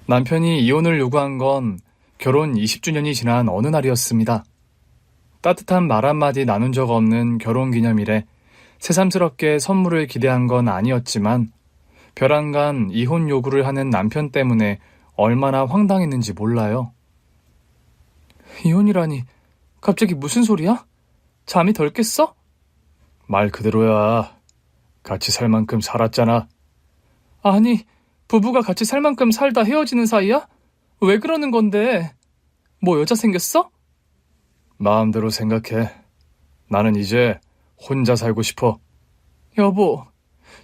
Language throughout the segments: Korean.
남편이 이혼을 요구한 건 결혼 20주년이 지난 어느 날이었습니다. 따뜻한 말 한마디 나눈 적 없는 결혼 기념일에 새삼스럽게 선물을 기대한 건 아니었지만 벼랑간 이혼 요구를 하는 남편 때문에 얼마나 황당했는지 몰라요. 이혼이라니, 갑자기 무슨 소리야? 잠이 덜 깼어? 말 그대로야. 같이 살 만큼 살았잖아. 아니, 부부가 같이 살 만큼 살다 헤어지는 사이야? 왜 그러는 건데? 뭐 여자 생겼어? 마음대로 생각해. 나는 이제 혼자 살고 싶어. 여보,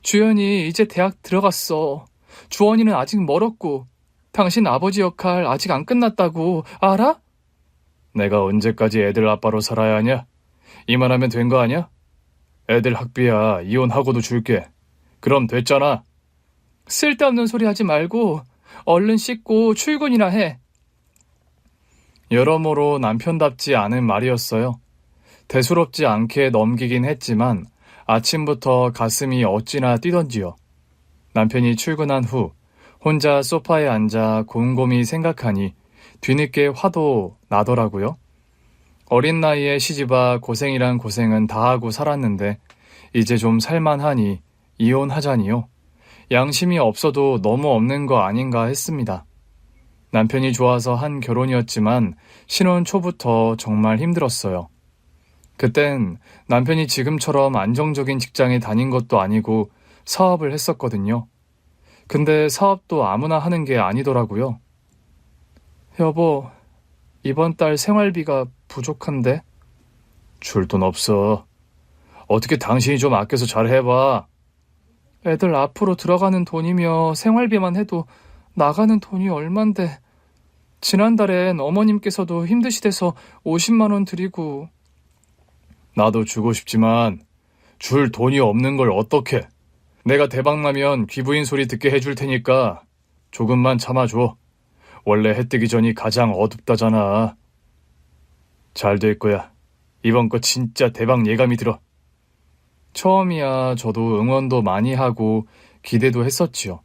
주연이 이제 대학 들어갔어. 주원이는 아직 멀었고, 당신 아버지 역할 아직 안 끝났다고, 알아? 내가 언제까지 애들 아빠로 살아야 하냐? 이만하면 된 거 아니야? 애들 학비야 이혼하고도 줄게. 그럼 됐잖아. 쓸데없는 소리 하지 말고 얼른 씻고 출근이나 해. 여러모로 남편답지 않은 말이었어요. 대수롭지 않게 넘기긴 했지만 아침부터 가슴이 어찌나 뛰던지요. 남편이 출근한 후 혼자 소파에 앉아 곰곰이 생각하니 뒤늦게 화도 나더라고요. 어린 나이에 시집와 고생이란 고생은 다 하고 살았는데 이제 좀 살만하니 이혼하자니요. 양심이 없어도 너무 없는 거 아닌가 했습니다. 남편이 좋아서 한 결혼이었지만 신혼 초부터 정말 힘들었어요. 그땐 남편이 지금처럼 안정적인 직장에 다닌 것도 아니고 사업을 했었거든요. 근데 사업도 아무나 하는 게 아니더라고요. 여보, 이번 달 생활비가 부족한데? 줄 돈 없어. 어떻게 당신이 좀 아껴서 잘 해봐. 애들 앞으로 들어가는 돈이며 생활비만 해도 나가는 돈이 얼만데. 지난달엔 어머님께서도 힘드시대서 50만 원 드리고. 나도 주고 싶지만 줄 돈이 없는 걸 어떡해. 내가 대박나면 귀부인 소리 듣게 해줄 테니까 조금만 참아줘. 원래 해 뜨기 전이 가장 어둡다잖아. 잘 될 거야. 이번 거 진짜 대박 예감이 들어. 처음이야 저도 응원도 많이 하고 기대도 했었지요.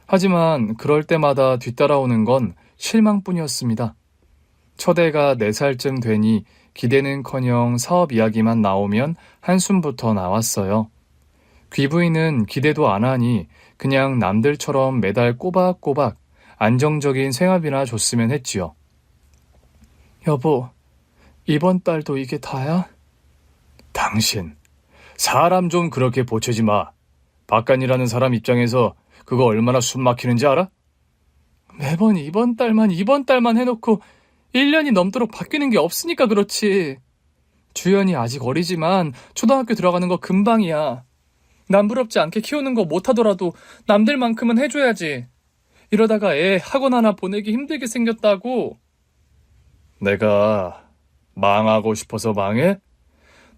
하지만 그럴 때마다 뒤따라오는 건 실망뿐이었습니다. 첫 애가 4살쯤 되니 기대는커녕 사업 이야기만 나오면 한숨부터 나왔어요. 귀부인은 기대도 안 하니 그냥 남들처럼 매달 꼬박꼬박 안정적인 생활비나 줬으면 했지요. 여보, 이번 달도 이게 다야? 당신, 사람 좀 그렇게 보채지 마. 박간이라는 사람 입장에서 그거 얼마나 숨 막히는지 알아? 매번 이번 달만 해놓고 1년이 넘도록 바뀌는 게 없으니까 그렇지. 주연이 아직 어리지만 초등학교 들어가는 거 금방이야. 남부럽지 않게 키우는 거 못하더라도 남들만큼은 해줘야지. 이러다가 애 학원 하나 보내기 힘들게 생겼다고. 내가 망하고 싶어서 망해?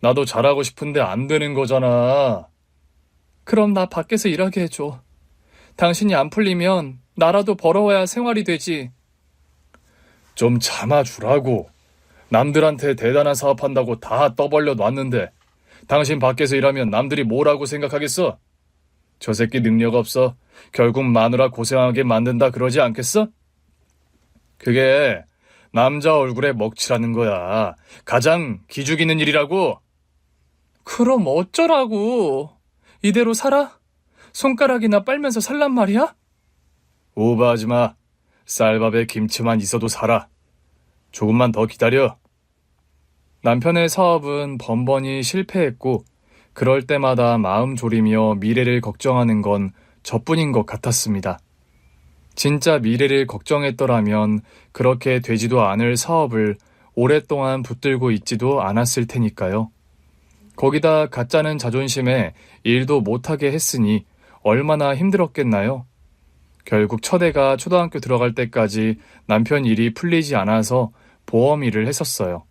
나도 잘하고 싶은데 안 되는 거잖아. 그럼 나 밖에서 일하게 해줘. 당신이 안 풀리면 나라도 벌어와야 생활이 되지. 좀 참아주라고. 남들한테 대단한 사업한다고 다 떠벌려 놨는데 당신 밖에서 일하면 남들이 뭐라고 생각하겠어? 저 새끼 능력 없어. 결국 마누라 고생하게 만든다 그러지 않겠어? 그게 남자 얼굴에 먹칠하는 거야. 가장 기죽이는 일이라고. 그럼 어쩌라고. 이대로 살아? 손가락이나 빨면서 살란 말이야? 오버하지 마. 쌀밥에 김치만 있어도 살아. 조금만 더 기다려. 남편의 사업은 번번이 실패했고 그럴 때마다 마음 졸이며 미래를 걱정하는 건 저뿐인 것 같았습니다. 진짜 미래를 걱정했더라면 그렇게 되지도 않을 사업을 오랫동안 붙들고 있지도 않았을 테니까요. 거기다 가짜는 자존심에 일도 못하게 했으니 얼마나 힘들었겠나요? 결국 첫 애가 초등학교 들어갈 때까지 남편 일이 풀리지 않아서 보험 일을 했었어요.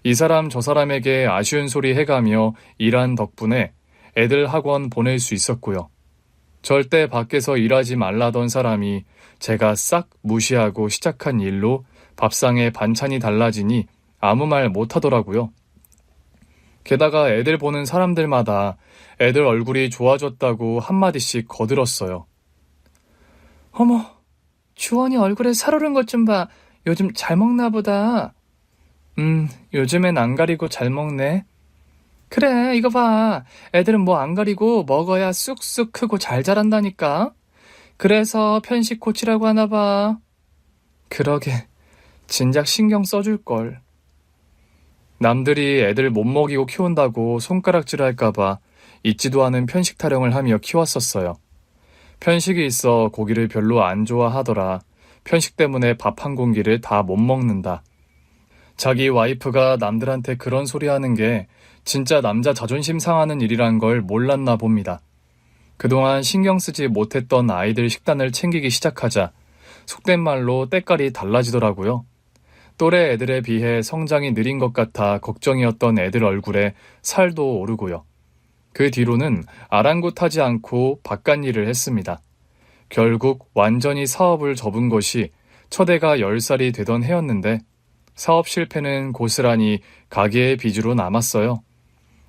이 사람 저 사람에게 아쉬운 소리 해가며 일한 덕분에 애들 학원 보낼 수 있었고요. 절대 밖에서 일하지 말라던 사람이 제가 싹 무시하고 시작한 일로 밥상에 반찬이 달라지니 아무 말 못하더라고요. 게다가 애들 보는 사람들마다 애들 얼굴이 좋아졌다고 한마디씩 거들었어요. 어머, 주원이 얼굴에 살 오른 것 좀 봐. 요즘 잘 먹나 보다. 요즘엔 안 가리고 잘 먹네. 그래, 이거 봐. 애들은 뭐 안 가리고 먹어야 쑥쑥 크고 잘 자란다니까. 그래서 편식 코치라고 하나 봐. 그러게, 진작 신경 써줄걸. 남들이 애들 못 먹이고 키운다고 손가락질 할까봐 잊지도 않은 편식 타령을 하며 키웠었어요. 편식이 있어 고기를 별로 안 좋아하더라. 편식 때문에 밥 한 공기를 다 못 먹는다. 자기 와이프가 남들한테 그런 소리 하는 게 진짜 남자 자존심 상하는 일이란 걸 몰랐나 봅니다. 그동안 신경 쓰지 못했던 아이들 식단을 챙기기 시작하자 속된 말로 때깔이 달라지더라고요. 또래 애들에 비해 성장이 느린 것 같아 걱정이었던 애들 얼굴에 살도 오르고요. 그 뒤로는 아랑곳하지 않고 바깥일을 했습니다. 결국 완전히 사업을 접은 것이 첫 애가 10살이 되던 해였는데 사업 실패는 고스란히 가게의 빚으로 남았어요.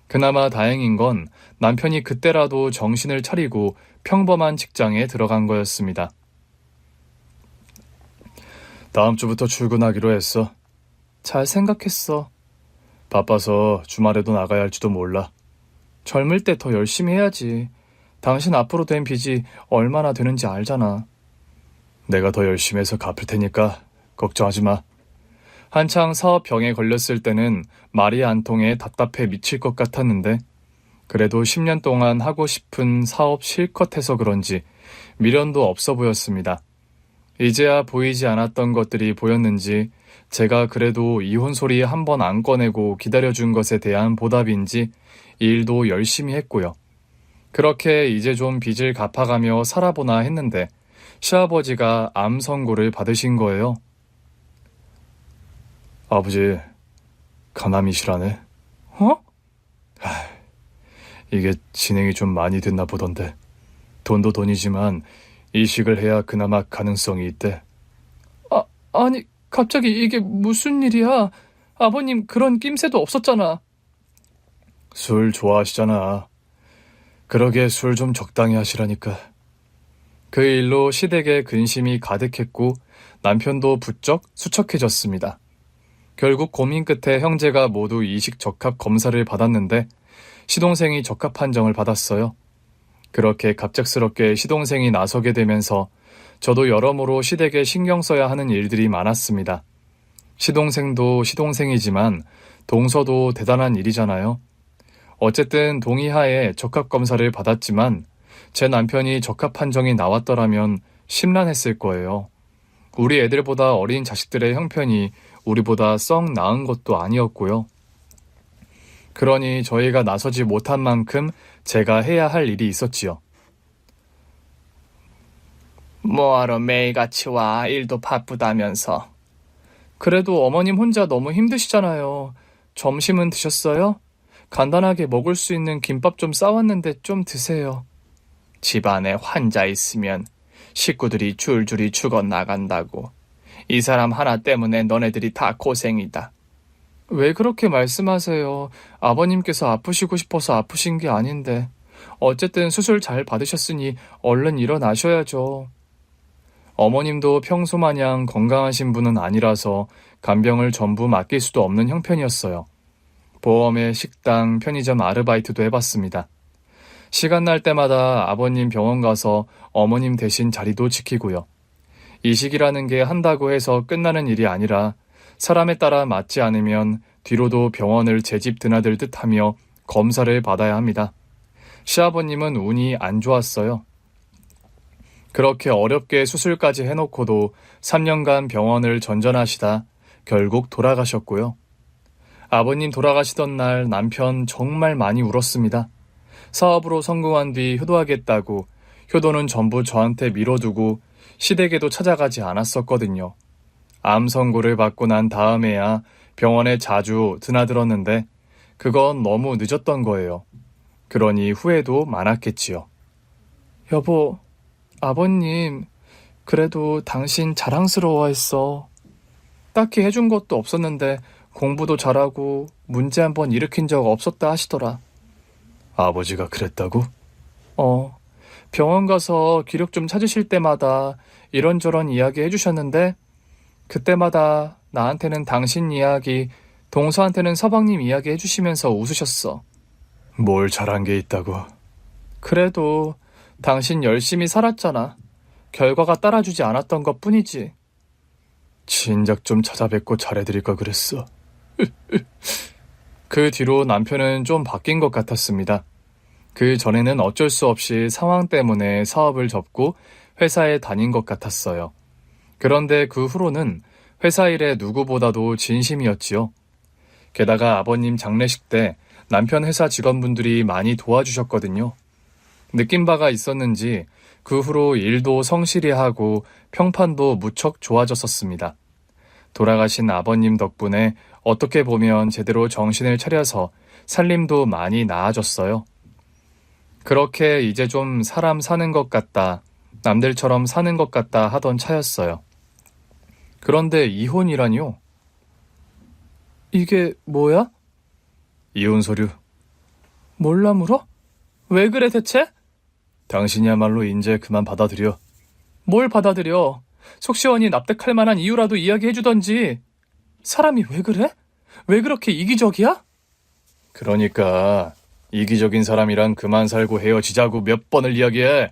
그나마 다행인 건 남편이 그때라도 정신을 차리고 평범한 직장에 들어간 거였습니다. 다음 주부터 출근하기로 했어. 잘 생각했어. 바빠서 주말에도 나가야 할지도 몰라. 젊을 때 더 열심히 해야지. 당신 앞으로 된 빚이 얼마나 되는지 알잖아. 내가 더 열심히 해서 갚을 테니까 걱정하지 마. 한창 사업 병에 걸렸을 때는 말이 안 통해 답답해 미칠 것 같았는데 그래도 10년 동안 하고 싶은 사업 실컷 해서 그런지 미련도 없어 보였습니다. 이제야 보이지 않았던 것들이 보였는지 제가 그래도 이혼 소리 한 번 안 꺼내고 기다려준 것에 대한 보답인지 일도 열심히 했고요. 그렇게 이제 좀 빚을 갚아가며 살아보나 했는데 시아버지가 암 선고를 받으신 거예요. 아버지, 간암이시라네. 어? 이게 진행이 좀 많이 됐나 보던데. 돈도 돈이지만 이식을 해야 그나마 가능성이 있대. 아니, 갑자기 이게 무슨 일이야? 아버님 그런 낌새도 없었잖아. 술 좋아하시잖아. 그러게 술 좀 적당히 하시라니까. 그 일로 시댁에 근심이 가득했고 남편도 부쩍 수척해졌습니다. 결국 고민 끝에 형제가 모두 이식 적합 검사를 받았는데 시동생이 적합 판정을 받았어요. 그렇게 갑작스럽게 시동생이 나서게 되면서 저도 여러모로 시댁에 신경 써야 하는 일들이 많았습니다. 시동생도 시동생이지만 동서도 대단한 일이잖아요. 어쨌든 동의하에 적합검사를 받았지만 제 남편이 적합 판정이 나왔더라면 심란했을 거예요. 우리 애들보다 어린 자식들의 형편이 우리보다 썩 나은 것도 아니었고요. 그러니 저희가 나서지 못한 만큼 제가 해야 할 일이 있었지요. 뭐하러 매일같이 와, 일도 바쁘다면서. 그래도 어머님 혼자 너무 힘드시잖아요. 점심은 드셨어요? 간단하게 먹을 수 있는 김밥 좀 싸왔는데 좀 드세요. 집안에 환자 있으면 식구들이 줄줄이 죽어나간다고. 이 사람 하나 때문에 너네들이 다 고생이다. 왜 그렇게 말씀하세요? 아버님께서 아프시고 싶어서 아프신 게 아닌데. 어쨌든 수술 잘 받으셨으니 얼른 일어나셔야죠. 어머님도 평소 마냥 건강하신 분은 아니라서 간병을 전부 맡길 수도 없는 형편이었어요. 보험에 식당, 편의점 아르바이트도 해봤습니다. 시간 날 때마다 아버님 병원 가서 어머님 대신 자리도 지키고요. 이식이라는 게 한다고 해서 끝나는 일이 아니라 사람에 따라 맞지 않으면 뒤로도 병원을 제 집 드나들듯 하며 검사를 받아야 합니다. 시아버님은 운이 안 좋았어요. 그렇게 어렵게 수술까지 해놓고도 3년간 병원을 전전하시다 결국 돌아가셨고요. 아버님 돌아가시던 날 남편 정말 많이 울었습니다. 사업으로 성공한 뒤 효도하겠다고 효도는 전부 저한테 미뤄두고 시댁에도 찾아가지 않았었거든요. 암 선고를 받고 난 다음에야 병원에 자주 드나들었는데 그건 너무 늦었던 거예요. 그러니 후회도 많았겠지요. 여보, 아버님, 그래도 당신 자랑스러워했어. 딱히 해준 것도 없었는데 공부도 잘하고 문제 한 번 일으킨 적 없었다 하시더라. 아버지가 그랬다고? 병원 가서 기록 좀 찾으실 때마다 이런저런 이야기 해주셨는데 그때마다 나한테는 당신 이야기, 동서한테는 서방님 이야기 해주시면서 웃으셨어. 뭘 잘한 게 있다고? 그래도 당신 열심히 살았잖아. 결과가 따라주지 않았던 것 뿐이지. 진작 좀 찾아뵙고 잘해드릴 걸 그랬어. 그 뒤로 남편은 좀 바뀐 것 같았습니다. 그 전에는 어쩔 수 없이 상황 때문에 사업을 접고 회사에 다닌 것 같았어요. 그런데 그 후로는 회사 일에 누구보다도 진심이었지요. 게다가 아버님 장례식 때 남편 회사 직원분들이 많이 도와주셨거든요. 느낀 바가 있었는지 그 후로 일도 성실히 하고 평판도 무척 좋아졌었습니다. 돌아가신 아버님 덕분에 어떻게 보면 제대로 정신을 차려서 살림도 많이 나아졌어요. 그렇게 이제 좀 사람 사는 것 같다, 남들처럼 사는 것 같다 하던 차였어요. 그런데 이혼이라뇨? 이게 뭐야? 이혼 서류. 몰라 물어? 왜 그래 대체? 당신이야말로 이제 그만 받아들여. 뭘 받아들여? 속 시원히 납득할 만한 이유라도 이야기해주던지. 사람이 왜 그래? 왜 그렇게 이기적이야? 그러니까 이기적인 사람이랑 그만 살고 헤어지자고 몇 번을 이야기해.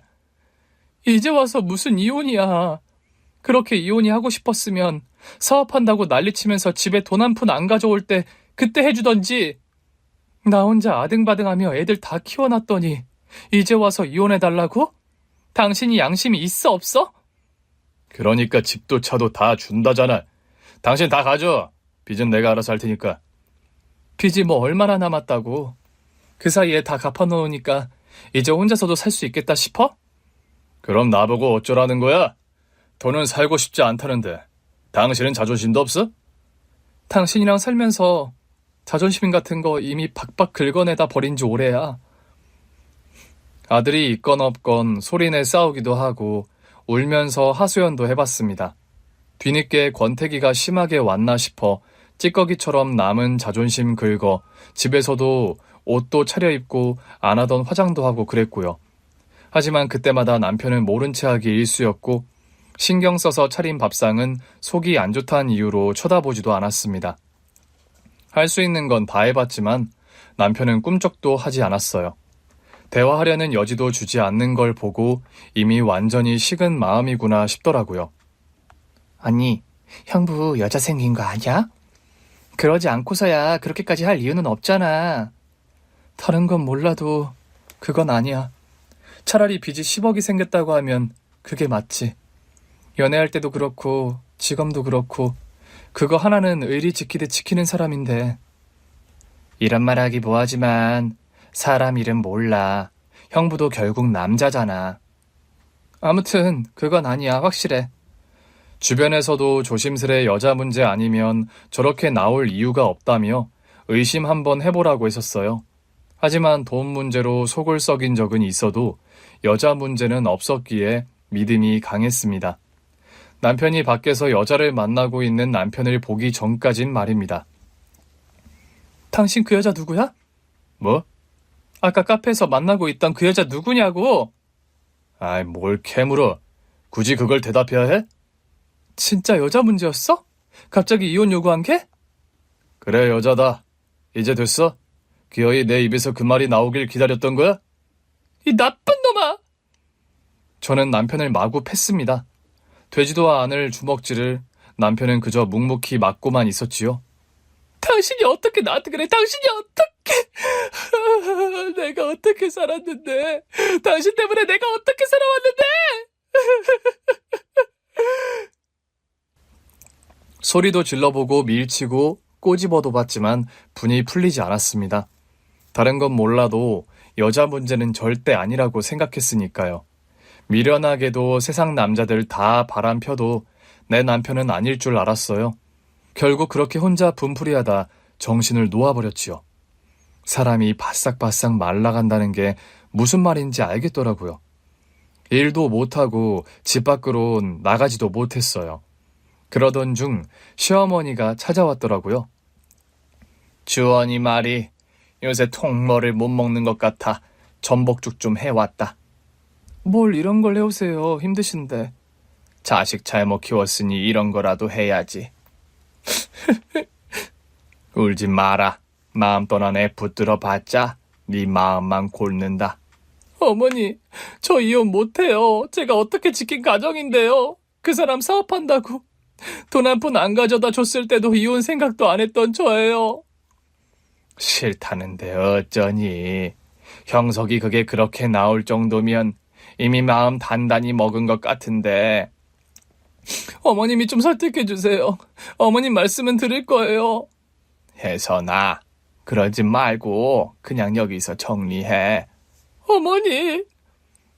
이제 와서 무슨 이혼이야. 그렇게 이혼이 하고 싶었으면 사업한다고 난리치면서 집에 돈 한 푼 안 가져올 때 그때 해주던지. 나 혼자 아등바등하며 애들 다 키워놨더니 이제 와서 이혼해달라고? 당신이 양심이 있어 없어? 그러니까 집도 차도 다 준다잖아. 당신 다 가져. 빚은 내가 알아서 할 테니까. 빚이 뭐 얼마나 남았다고. 그 사이에 다 갚아놓으니까 이제 혼자서도 살 수 있겠다 싶어? 그럼 나보고 어쩌라는 거야? 더는 살고 싶지 않다는데 당신은 자존심도 없어? 당신이랑 살면서 자존심 같은 거 이미 박박 긁어내다 버린 지 오래야. 아들이 있건 없건 소리내 싸우기도 하고 울면서 하소연도 해봤습니다. 뒤늦게 권태기가 심하게 왔나 싶어 찌꺼기처럼 남은 자존심 긁어 집에서도 옷도 차려입고 안 하던 화장도 하고 그랬고요. 하지만 그때마다 남편은 모른 체하기 일쑤였고 신경 써서 차린 밥상은 속이 안 좋다는 이유로 쳐다보지도 않았습니다. 할 수 있는 건 다 해봤지만 남편은 꿈쩍도 하지 않았어요. 대화하려는 여지도 주지 않는 걸 보고 이미 완전히 식은 마음이구나 싶더라고요. 아니, 형부 여자 생긴 거 아니야? 그러지 않고서야 그렇게까지 할 이유는 없잖아. 다른 건 몰라도 그건 아니야. 차라리 빚이 10억이 생겼다고 하면 그게 맞지. 연애할 때도 그렇고 지금도 그렇고 그거 하나는 의리 지키듯 지키는 사람인데. 이런 말 하기 뭐하지만 사람 일은 몰라. 형부도 결국 남자잖아. 아무튼 그건 아니야, 확실해. 주변에서도 조심스레 여자 문제 아니면 저렇게 나올 이유가 없다며 의심 한번 해보라고 했었어요. 하지만 돈 문제로 속을 썩인 적은 있어도 여자 문제는 없었기에 믿음이 강했습니다. 남편이 밖에서 여자를 만나고 있는 남편을 보기 전까진 말입니다. 당신 그 여자 누구야? 뭐? 아까 카페에서 만나고 있던 그 여자 누구냐고? 아이, 뭘 캐물어. 굳이 그걸 대답해야 해? 진짜 여자 문제였어? 갑자기 이혼 요구한 게? 그래, 여자다. 이제 됐어? 기어이 내 입에서 그 말이 나오길 기다렸던 거야? 이 나쁜 놈아! 저는 남편을 마구 팼습니다. 되지도 않을 주먹질을 남편은 그저 묵묵히 맞고만 있었지요. 당신이 어떻게 나한테 그래? 당신이 어떻게... 내가 어떻게 살았는데? 당신 때문에 내가 어떻게 살아왔는데? 소리도 질러보고 밀치고 꼬집어도 봤지만 분이 풀리지 않았습니다. 다른 건 몰라도 여자 문제는 절대 아니라고 생각했으니까요. 미련하게도 세상 남자들 다 바람 펴도 내 남편은 아닐 줄 알았어요. 결국 그렇게 혼자 분풀이하다 정신을 놓아버렸지요. 사람이 바싹바싹 말라간다는 게 무슨 말인지 알겠더라고요. 일도 못하고 집 밖으로 나가지도 못했어요. 그러던 중 시어머니가 찾아왔더라고요. 주원이 말이 요새 통머를 못 먹는 것 같아 전복죽 좀 해왔다. 뭘 이런 걸 해오세요. 힘드신데. 자식 잘못 키웠으니 이런 거라도 해야지. 울지 마라. 마음 떠난 애 붙들어 봤자 네 마음만 골는다. 어머니, 저 이혼 못해요. 제가 어떻게 지킨 가정인데요. 그 사람 사업한다고 돈 한 푼 안 가져다 줬을 때도 이혼 생각도 안 했던 저예요. 싫다는데 어쩌니. 형석이 그게 그렇게 나올 정도면 이미 마음 단단히 먹은 것 같은데. 어머님이 좀 설득해주세요. 어머님 말씀은 들을 거예요. 혜선아, 그러지 말고 그냥 여기서 정리해. 어머니.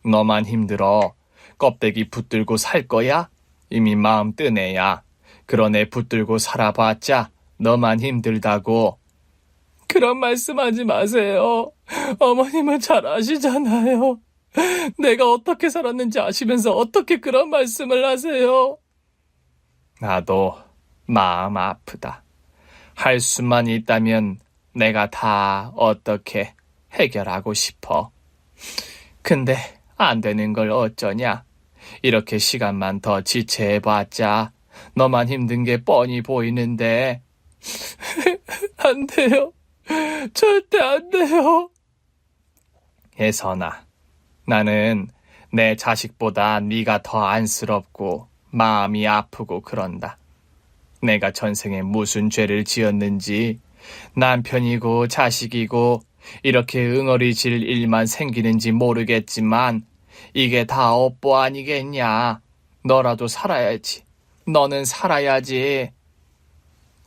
너만 힘들어. 껍데기 붙들고 살 거야? 이미 마음 뜬 애야. 그런 애 붙들고 살아봤자 너만 힘들다고. 그런 말씀하지 마세요. 어머님은 잘 아시잖아요. 내가 어떻게 살았는지 아시면서 어떻게 그런 말씀을 하세요? 나도 마음 아프다. 할 수만 있다면 내가 다 어떻게 해결하고 싶어. 근데 안 되는 걸 어쩌냐. 이렇게 시간만 더 지체해봤자 너만 힘든 게 뻔히 보이는데. 안 돼요. 절대 안 돼요. 혜선아, 나는 내 자식보다 네가 더 안쓰럽고 마음이 아프고 그런다. 내가 전생에 무슨 죄를 지었는지, 남편이고 자식이고 이렇게 응어리질 일만 생기는지 모르겠지만 이게 다 업보 아니겠냐. 너라도 살아야지. 너는 살아야지.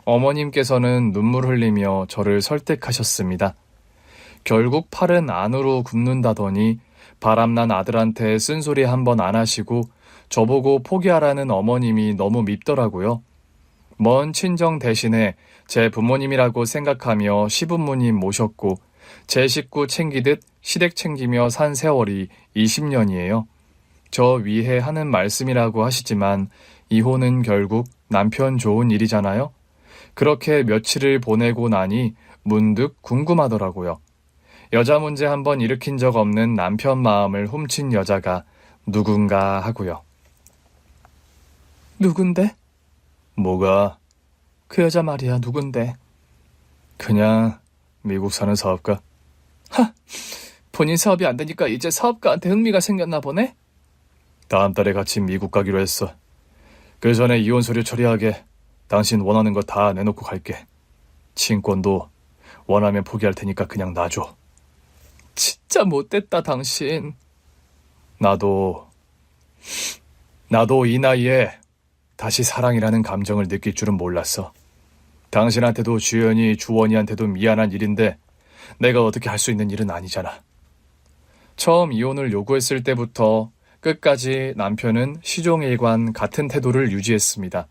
어머님께서는 눈물 흘리며 저를 설득하셨습니다. 결국 팔은 안으로 굽는다더니 바람난 아들한테 쓴소리 한번 안 하시고 저보고 포기하라는 어머님이 너무 밉더라고요. 먼 친정 대신에 제 부모님이라고 생각하며 시부모님 모셨고 제 식구 챙기듯 시댁 챙기며 산 세월이 20년이에요. 저 위해 하는 말씀이라고 하시지만 이혼은 결국 남편 좋은 일이잖아요. 그렇게 며칠을 보내고 나니 문득 궁금하더라고요. 여자 문제 한번 일으킨 적 없는 남편 마음을 훔친 여자가 누군가 하고요. 누군데? 뭐가? 그 여자 말이야, 누군데? 그냥 미국 사는 사업가. 하! 본인 사업이 안 되니까 이제 사업가한테 흥미가 생겼나 보네? 다음 달에 같이 미국 가기로 했어. 그 전에 이혼 서류 처리하게 당신 원하는 거 다 내놓고 갈게. 친권도 원하면 포기할 테니까 그냥 놔줘. 진짜 못됐다, 당신. 나도 이 나이에 다시 사랑이라는 감정을 느낄 줄은 몰랐어. 당신한테도 주연이, 주원이한테도 미안한 일인데 내가 어떻게 할 수 있는 일은 아니잖아. 처음 이혼을 요구했을 때부터 끝까지 남편은 시종일관 같은 태도를 유지했습니다.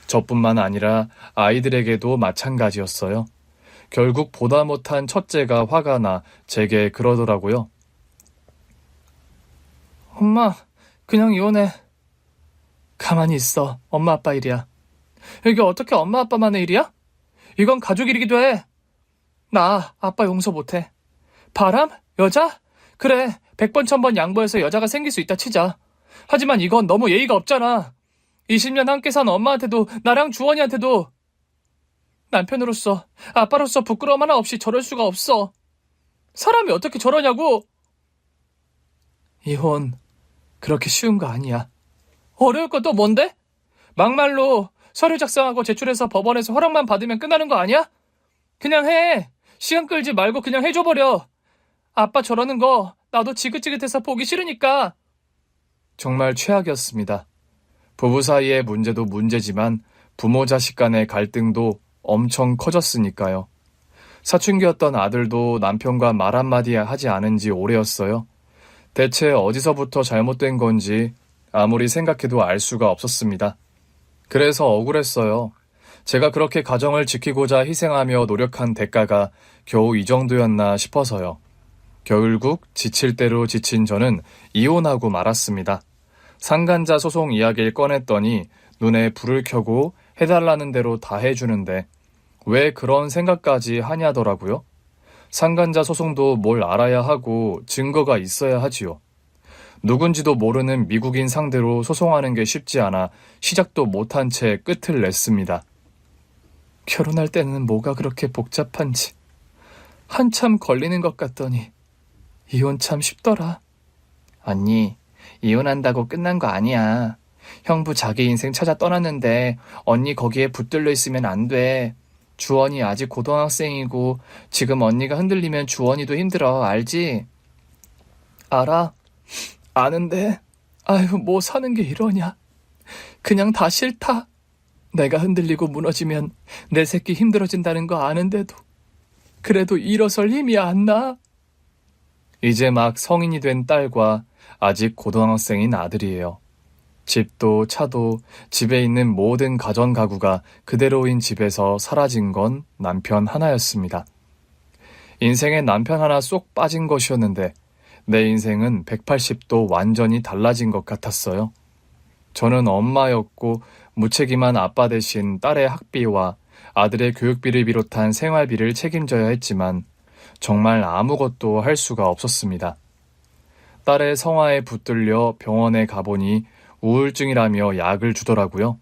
저뿐만 아니라 아이들에게도 마찬가지였어요. 결국 보다 못한 첫째가 화가 나 제게 그러더라고요. 엄마, 그냥 이혼해. 가만히 있어. 엄마 아빠 일이야. 이게 어떻게 엄마 아빠만의 일이야? 이건 가족 일이기도 해. 나 아빠 용서 못해. 바람? 여자? 그래, 100번 1000번 양보해서 여자가 생길 수 있다 치자. 하지만 이건 너무 예의가 없잖아. 20년 함께 산 엄마한테도 나랑 주원이한테도. 남편으로서, 아빠로서 부끄러움 하나 없이 저럴 수가 없어. 사람이 어떻게 저러냐고. 이혼 그렇게 쉬운 거 아니야. 어려울 건 또 뭔데? 막말로 서류 작성하고 제출해서 법원에서 허락만 받으면 끝나는 거 아니야? 그냥 해. 시간 끌지 말고 그냥 해줘버려. 아빠 저러는 거 나도 지긋지긋해서 보기 싫으니까. 정말 최악이었습니다. 부부 사이의 문제도 문제지만 부모 자식 간의 갈등도 엄청 커졌으니까요. 사춘기였던 아들도 남편과 말 한마디 하지 않은 지 오래였어요. 대체 어디서부터 잘못된 건지 아무리 생각해도 알 수가 없었습니다. 그래서 억울했어요. 제가 그렇게 가정을 지키고자 희생하며 노력한 대가가 겨우 이 정도였나 싶어서요. 결국 지칠 대로 지친 저는 이혼하고 말았습니다. 상간자 소송 이야기를 꺼냈더니 눈에 불을 켜고 해달라는 대로 다 해주는데 왜 그런 생각까지 하냐더라고요. 상간자 소송도 뭘 알아야 하고 증거가 있어야 하지요. 누군지도 모르는 미국인 상대로 소송하는 게 쉽지 않아 시작도 못한 채 끝을 냈습니다. 결혼할 때는 뭐가 그렇게 복잡한지 한참 걸리는 것 같더니 이혼 참 쉽더라. 언니, 이혼한다고 끝난 거 아니야. 형부 자기 인생 찾아 떠났는데 언니 거기에 붙들려 있으면 안 돼. 주원이 아직 고등학생이고 지금 언니가 흔들리면 주원이도 힘들어. 알지? 알아. 아는데 아유 뭐 사는 게 이러냐. 그냥 다 싫다. 내가 흔들리고 무너지면 내 새끼 힘들어진다는 거 아는데도 그래도 일어설 힘이 안 나. 이제 막 성인이 된 딸과 아직 고등학생인 아들이에요. 집도 차도 집에 있는 모든 가전 가구가 그대로인 집에서 사라진 건 남편 하나였습니다. 인생에 남편 하나 쏙 빠진 것이었는데 내 인생은 180도 완전히 달라진 것 같았어요. 저는 엄마였고 무책임한 아빠 대신 딸의 학비와 아들의 교육비를 비롯한 생활비를 책임져야 했지만 정말 아무것도 할 수가 없었습니다. 딸의 성화에 붙들려 병원에 가보니 우울증이라며 약을 주더라고요.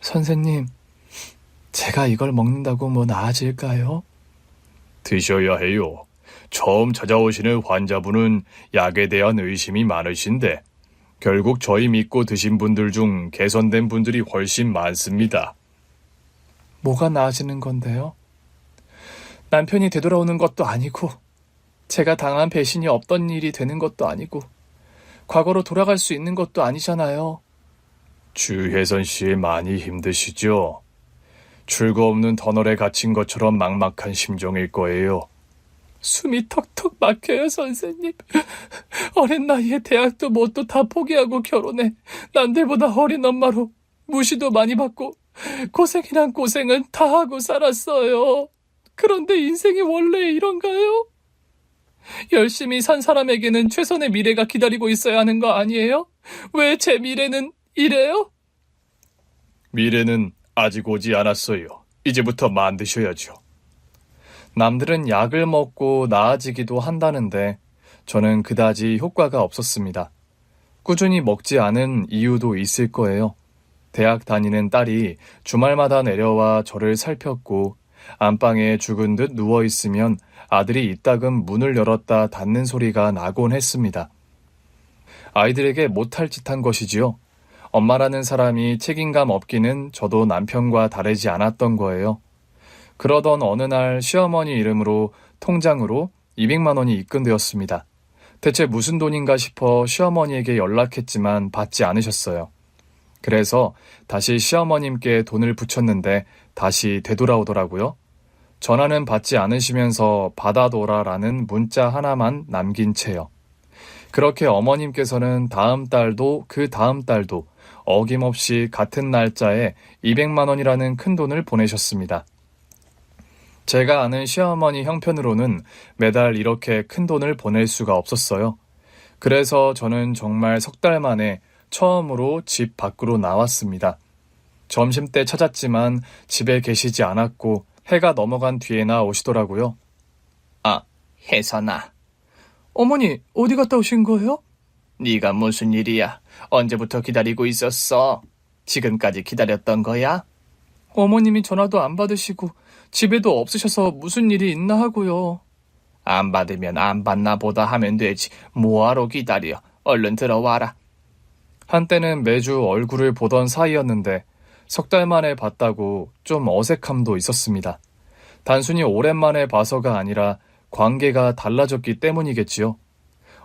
선생님, 제가 이걸 먹는다고 뭐 나아질까요? 드셔야 해요. 처음 찾아오시는 환자분은 약에 대한 의심이 많으신데 결국 저희 믿고 드신 분들 중 개선된 분들이 훨씬 많습니다. 뭐가 나아지는 건데요? 남편이 되돌아오는 것도 아니고 제가 당한 배신이 없던 일이 되는 것도 아니고 과거로 돌아갈 수 있는 것도 아니잖아요. 주혜선 씨 많이 힘드시죠? 출구 없는 터널에 갇힌 것처럼 막막한 심정일 거예요. 숨이 턱턱 막혀요, 선생님. 어린 나이에 대학도 뭣도 다 포기하고 결혼해 남들보다 어린 엄마로 무시도 많이 받고 고생이란 고생은 다 하고 살았어요. 그런데 인생이 원래 이런가요? 열심히 산 사람에게는 최선의 미래가 기다리고 있어야 하는 거 아니에요? 왜 제 미래는 이래요? 미래는 아직 오지 않았어요. 이제부터 만드셔야죠. 남들은 약을 먹고 나아지기도 한다는데 저는 그다지 효과가 없었습니다. 꾸준히 먹지 않은 이유도 있을 거예요. 대학 다니는 딸이 주말마다 내려와 저를 살폈고 안방에 죽은 듯 누워있으면 아들이 이따금 문을 열었다 닫는 소리가 나곤 했습니다. 아이들에게 못할 짓 한 것이지요. 엄마라는 사람이 책임감 없기는 저도 남편과 다르지 않았던 거예요. 그러던 어느 날 시어머니 이름으로 통장으로 200만 원이 입금되었습니다. 대체 무슨 돈인가 싶어 시어머니에게 연락했지만 받지 않으셨어요. 그래서 다시 시어머님께 돈을 붙였는데 다시 되돌아오더라고요. 전화는 받지 않으시면서 받아둬라라는 문자 하나만 남긴 채요. 그렇게 어머님께서는 다음 달도 그 다음 달도 어김없이 같은 날짜에 200만 원이라는 큰 돈을 보내셨습니다. 제가 아는 시어머니 형편으로는 매달 이렇게 큰 돈을 보낼 수가 없었어요. 그래서 저는 정말 석 달 만에 처음으로 집 밖으로 나왔습니다. 점심때 찾았지만 집에 계시지 않았고 해가 넘어간 뒤에나 오시더라고요. 아, 혜선아. 어머니, 어디 갔다 오신 거예요? 네가 무슨 일이야? 언제부터 기다리고 있었어? 지금까지 기다렸던 거야? 어머님이 전화도 안 받으시고 집에도 없으셔서 무슨 일이 있나 하고요. 안 받으면 안 받나 보다 하면 되지. 뭐하러 기다려? 얼른 들어와라. 한때는 매주 얼굴을 보던 사이였는데 석 달 만에 봤다고 좀 어색함도 있었습니다. 단순히 오랜만에 봐서가 아니라 관계가 달라졌기 때문이겠지요.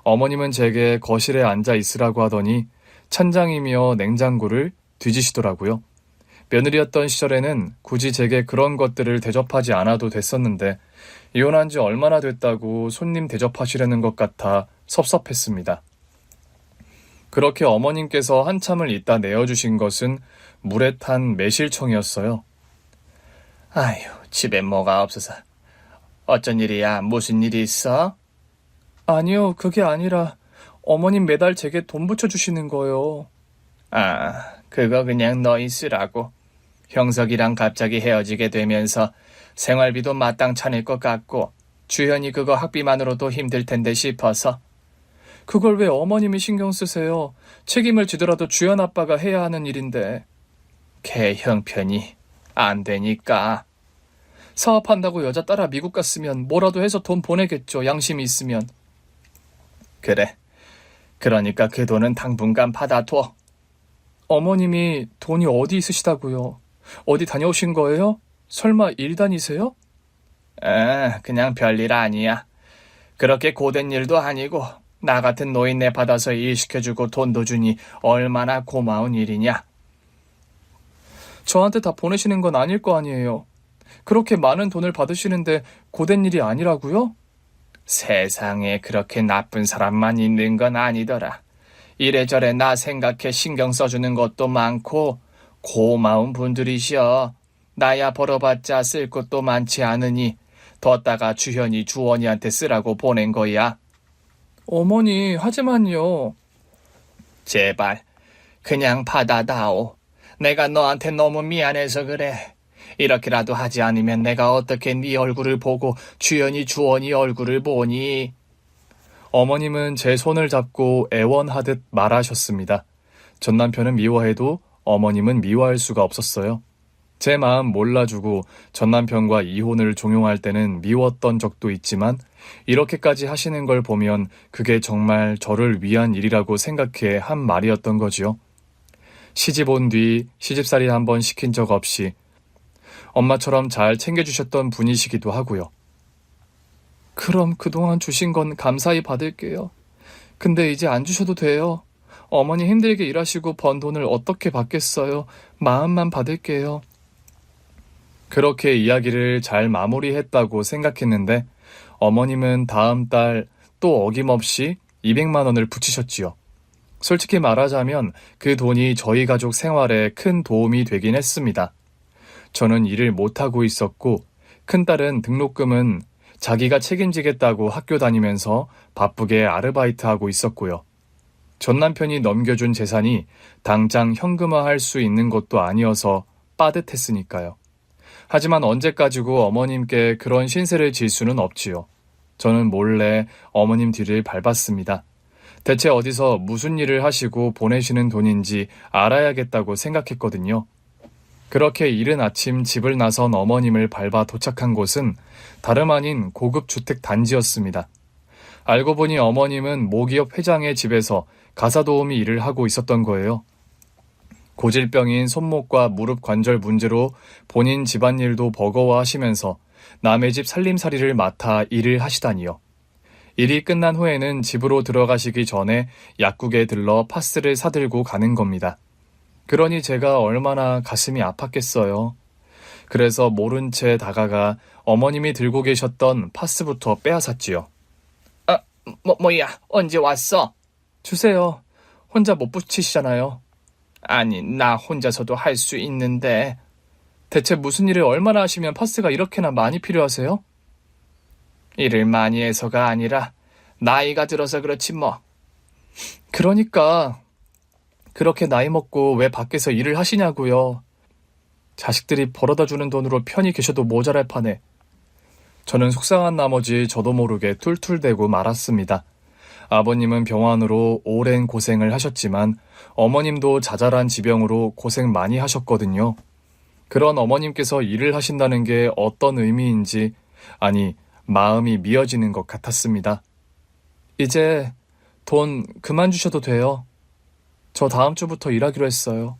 어머님은 제게 거실에 앉아 있으라고 하더니 찬장이며 냉장고를 뒤지시더라고요. 며느리였던 시절에는 굳이 제게 그런 것들을 대접하지 않아도 됐었는데 이혼한 지 얼마나 됐다고 손님 대접하시려는 것 같아 섭섭했습니다. 그렇게 어머님께서 한참을 있다 내어주신 것은 물에 탄 매실청이었어요. 아휴, 집에 뭐가 없어서. 어쩐 일이야? 무슨 일이 있어? 아니요, 그게 아니라 어머님 매달 제게 돈 붙여주시는 거요. 아, 그거 그냥 너희 쓰라고. 형석이랑 갑자기 헤어지게 되면서 생활비도 마땅찮을 것 같고 주현이 그거 학비만으로도 힘들 텐데 싶어서. 그걸 왜 어머님이 신경 쓰세요? 책임을 지더라도 주연 아빠가 해야 하는 일인데. 걔 형편이 안 되니까. 사업한다고 여자 따라 미국 갔으면 뭐라도 해서 돈 보내겠죠. 양심이 있으면. 그래. 그러니까 그 돈은 당분간 받아둬. 어머님이 돈이 어디 있으시다고요? 어디 다녀오신 거예요? 설마 일 다니세요? 그냥 별일 아니야. 그렇게 고된 일도 아니고 나 같은 노인네 받아서 일 시켜주고 돈도 주니 얼마나 고마운 일이냐. 저한테 다 보내시는 건 아닐 거 아니에요. 그렇게 많은 돈을 받으시는데 고된 일이 아니라고요? 세상에 그렇게 나쁜 사람만 있는 건 아니더라. 이래저래 나 생각해 신경 써주는 것도 많고 고마운 분들이시여. 나야 벌어봤자 쓸 것도 많지 않으니 뒀다가 주현이 주원이한테 쓰라고 보낸 거야. 어머니, 하지만요. 제발 그냥 받아다오. 내가 너한테 너무 미안해서 그래. 이렇게라도 하지 않으면 내가 어떻게 네 얼굴을 보고 주현이 주원이 얼굴을 보니. 어머님은 제 손을 잡고 애원하듯 말하셨습니다. 전 남편은 미워해도 어머님은 미워할 수가 없었어요. 제 마음 몰라주고 전 남편과 이혼을 종용할 때는 미웠던 적도 있지만 이렇게까지 하시는 걸 보면 그게 정말 저를 위한 일이라고 생각해 한 말이었던 거지요. 시집 온 뒤 시집살이 한번 시킨 적 없이 엄마처럼 잘 챙겨주셨던 분이시기도 하고요. 그럼 그동안 주신 건 감사히 받을게요. 근데 이제 안 주셔도 돼요. 어머니 힘들게 일하시고 번 돈을 어떻게 받겠어요. 마음만 받을게요. 그렇게 이야기를 잘 마무리했다고 생각했는데 어머님은 다음 달 또 어김없이 200만 원을 붙이셨지요. 솔직히 말하자면 그 돈이 저희 가족 생활에 큰 도움이 되긴 했습니다. 저는 일을 못하고 있었고 큰딸은 등록금은 자기가 책임지겠다고 학교 다니면서 바쁘게 아르바이트하고 있었고요. 전 남편이 넘겨준 재산이 당장 현금화할 수 있는 것도 아니어서 빠듯했으니까요. 하지만 언제까지고 어머님께 그런 신세를 질 수는 없지요. 저는 몰래 어머님 뒤를 밟았습니다. 대체 어디서 무슨 일을 하시고 보내시는 돈인지 알아야겠다고 생각했거든요. 그렇게 이른 아침 집을 나선 어머님을 밟아 도착한 곳은 다름 아닌 고급 주택 단지였습니다. 알고 보니 어머님은 모기업 회장의 집에서 가사도우미 일을 하고 있었던 거예요. 고질병인 손목과 무릎 관절 문제로 본인 집안일도 버거워하시면서 남의 집 살림살이를 맡아 일을 하시다니요. 일이 끝난 후에는 집으로 들어가시기 전에 약국에 들러 파스를 사들고 가는 겁니다. 그러니 제가 얼마나 가슴이 아팠겠어요. 그래서 모른 채 다가가 어머님이 들고 계셨던 파스부터 빼앗았지요. 뭐야, 언제 왔어? 주세요. 혼자 못 붙이시잖아요. 아니, 나 혼자서도 할 수 있는데. 대체 무슨 일을 얼마나 하시면 파스가 이렇게나 많이 필요하세요? 일을 많이 해서가 아니라 나이가 들어서 그렇지 뭐. 그러니까 그렇게 나이 먹고 왜 밖에서 일을 하시냐고요. 자식들이 벌어다 주는 돈으로 편히 계셔도 모자랄 판에. 저는 속상한 나머지 저도 모르게 툴툴대고 말았습니다. 아버님은 병환으로 오랜 고생을 하셨지만 어머님도 자잘한 지병으로 고생 많이 하셨거든요. 그런 어머님께서 일을 하신다는 게 어떤 의미인지, 아니, 마음이 미어지는 것 같았습니다. 이제 돈 그만 주셔도 돼요. 저 다음 주부터 일하기로 했어요.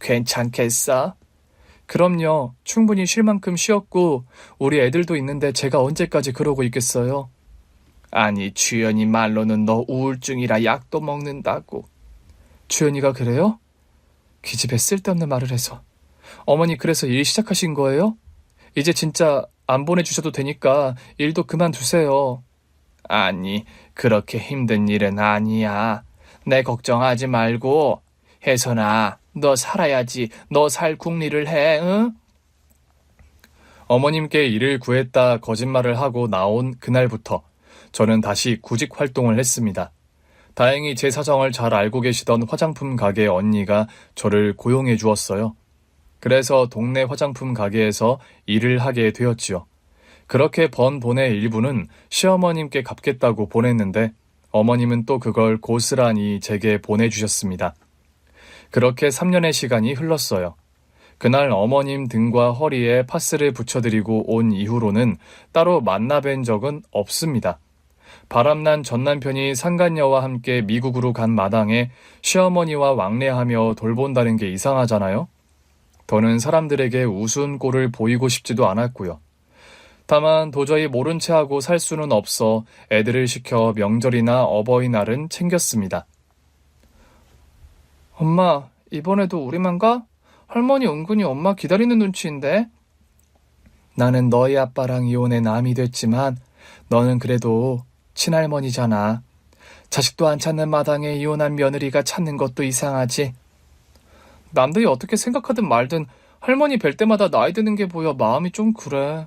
괜찮겠어? 그럼요. 충분히 쉴 만큼 쉬었고 우리 애들도 있는데 제가 언제까지 그러고 있겠어요? 아니, 주연이 말로는 너 우울증이라 약도 먹는다고. 주연이가 그래요? 기집애 쓸데없는 말을 해서. 어머니 그래서 일 시작하신 거예요? 이제 진짜 안 보내주셔도 되니까 일도 그만두세요. 아니, 그렇게 힘든 일은 아니야. 내 걱정하지 말고. 혜선아, 너 살아야지. 너 살 궁리를 해, 응? 어머님께 일을 구했다 거짓말을 하고 나온 그날부터 저는 다시 구직 활동을 했습니다. 다행히 제 사정을 잘 알고 계시던 화장품 가게 언니가 저를 고용해 주었어요. 그래서 동네 화장품 가게에서 일을 하게 되었지요. 그렇게 번 돈의 일부는 시어머님께 갚겠다고 보냈는데 어머님은 또 그걸 고스란히 제게 보내주셨습니다. 그렇게 3년의 시간이 흘렀어요. 그날 어머님 등과 허리에 파스를 붙여드리고 온 이후로는 따로 만나뵌 적은 없습니다. 바람난 전 남편이 상간녀와 함께 미국으로 간 마당에 시어머니와 왕래하며 돌본다는 게 이상하잖아요. 더는 사람들에게 우스운 꼴을 보이고 싶지도 않았고요. 다만 도저히 모른 채 하고 살 수는 없어 애들을 시켜 명절이나 어버이날은 챙겼습니다. 엄마, 이번에도 우리만 가? 할머니 은근히 엄마 기다리는 눈치인데? 나는 너희 아빠랑 이혼해 남이 됐지만 너는 그래도 친할머니잖아. 자식도 안 찾는 마당에 이혼한 며느리가 찾는 것도 이상하지. 남들이 어떻게 생각하든 말든 할머니 뵐 때마다 나이 드는 게 보여 마음이 좀 그래.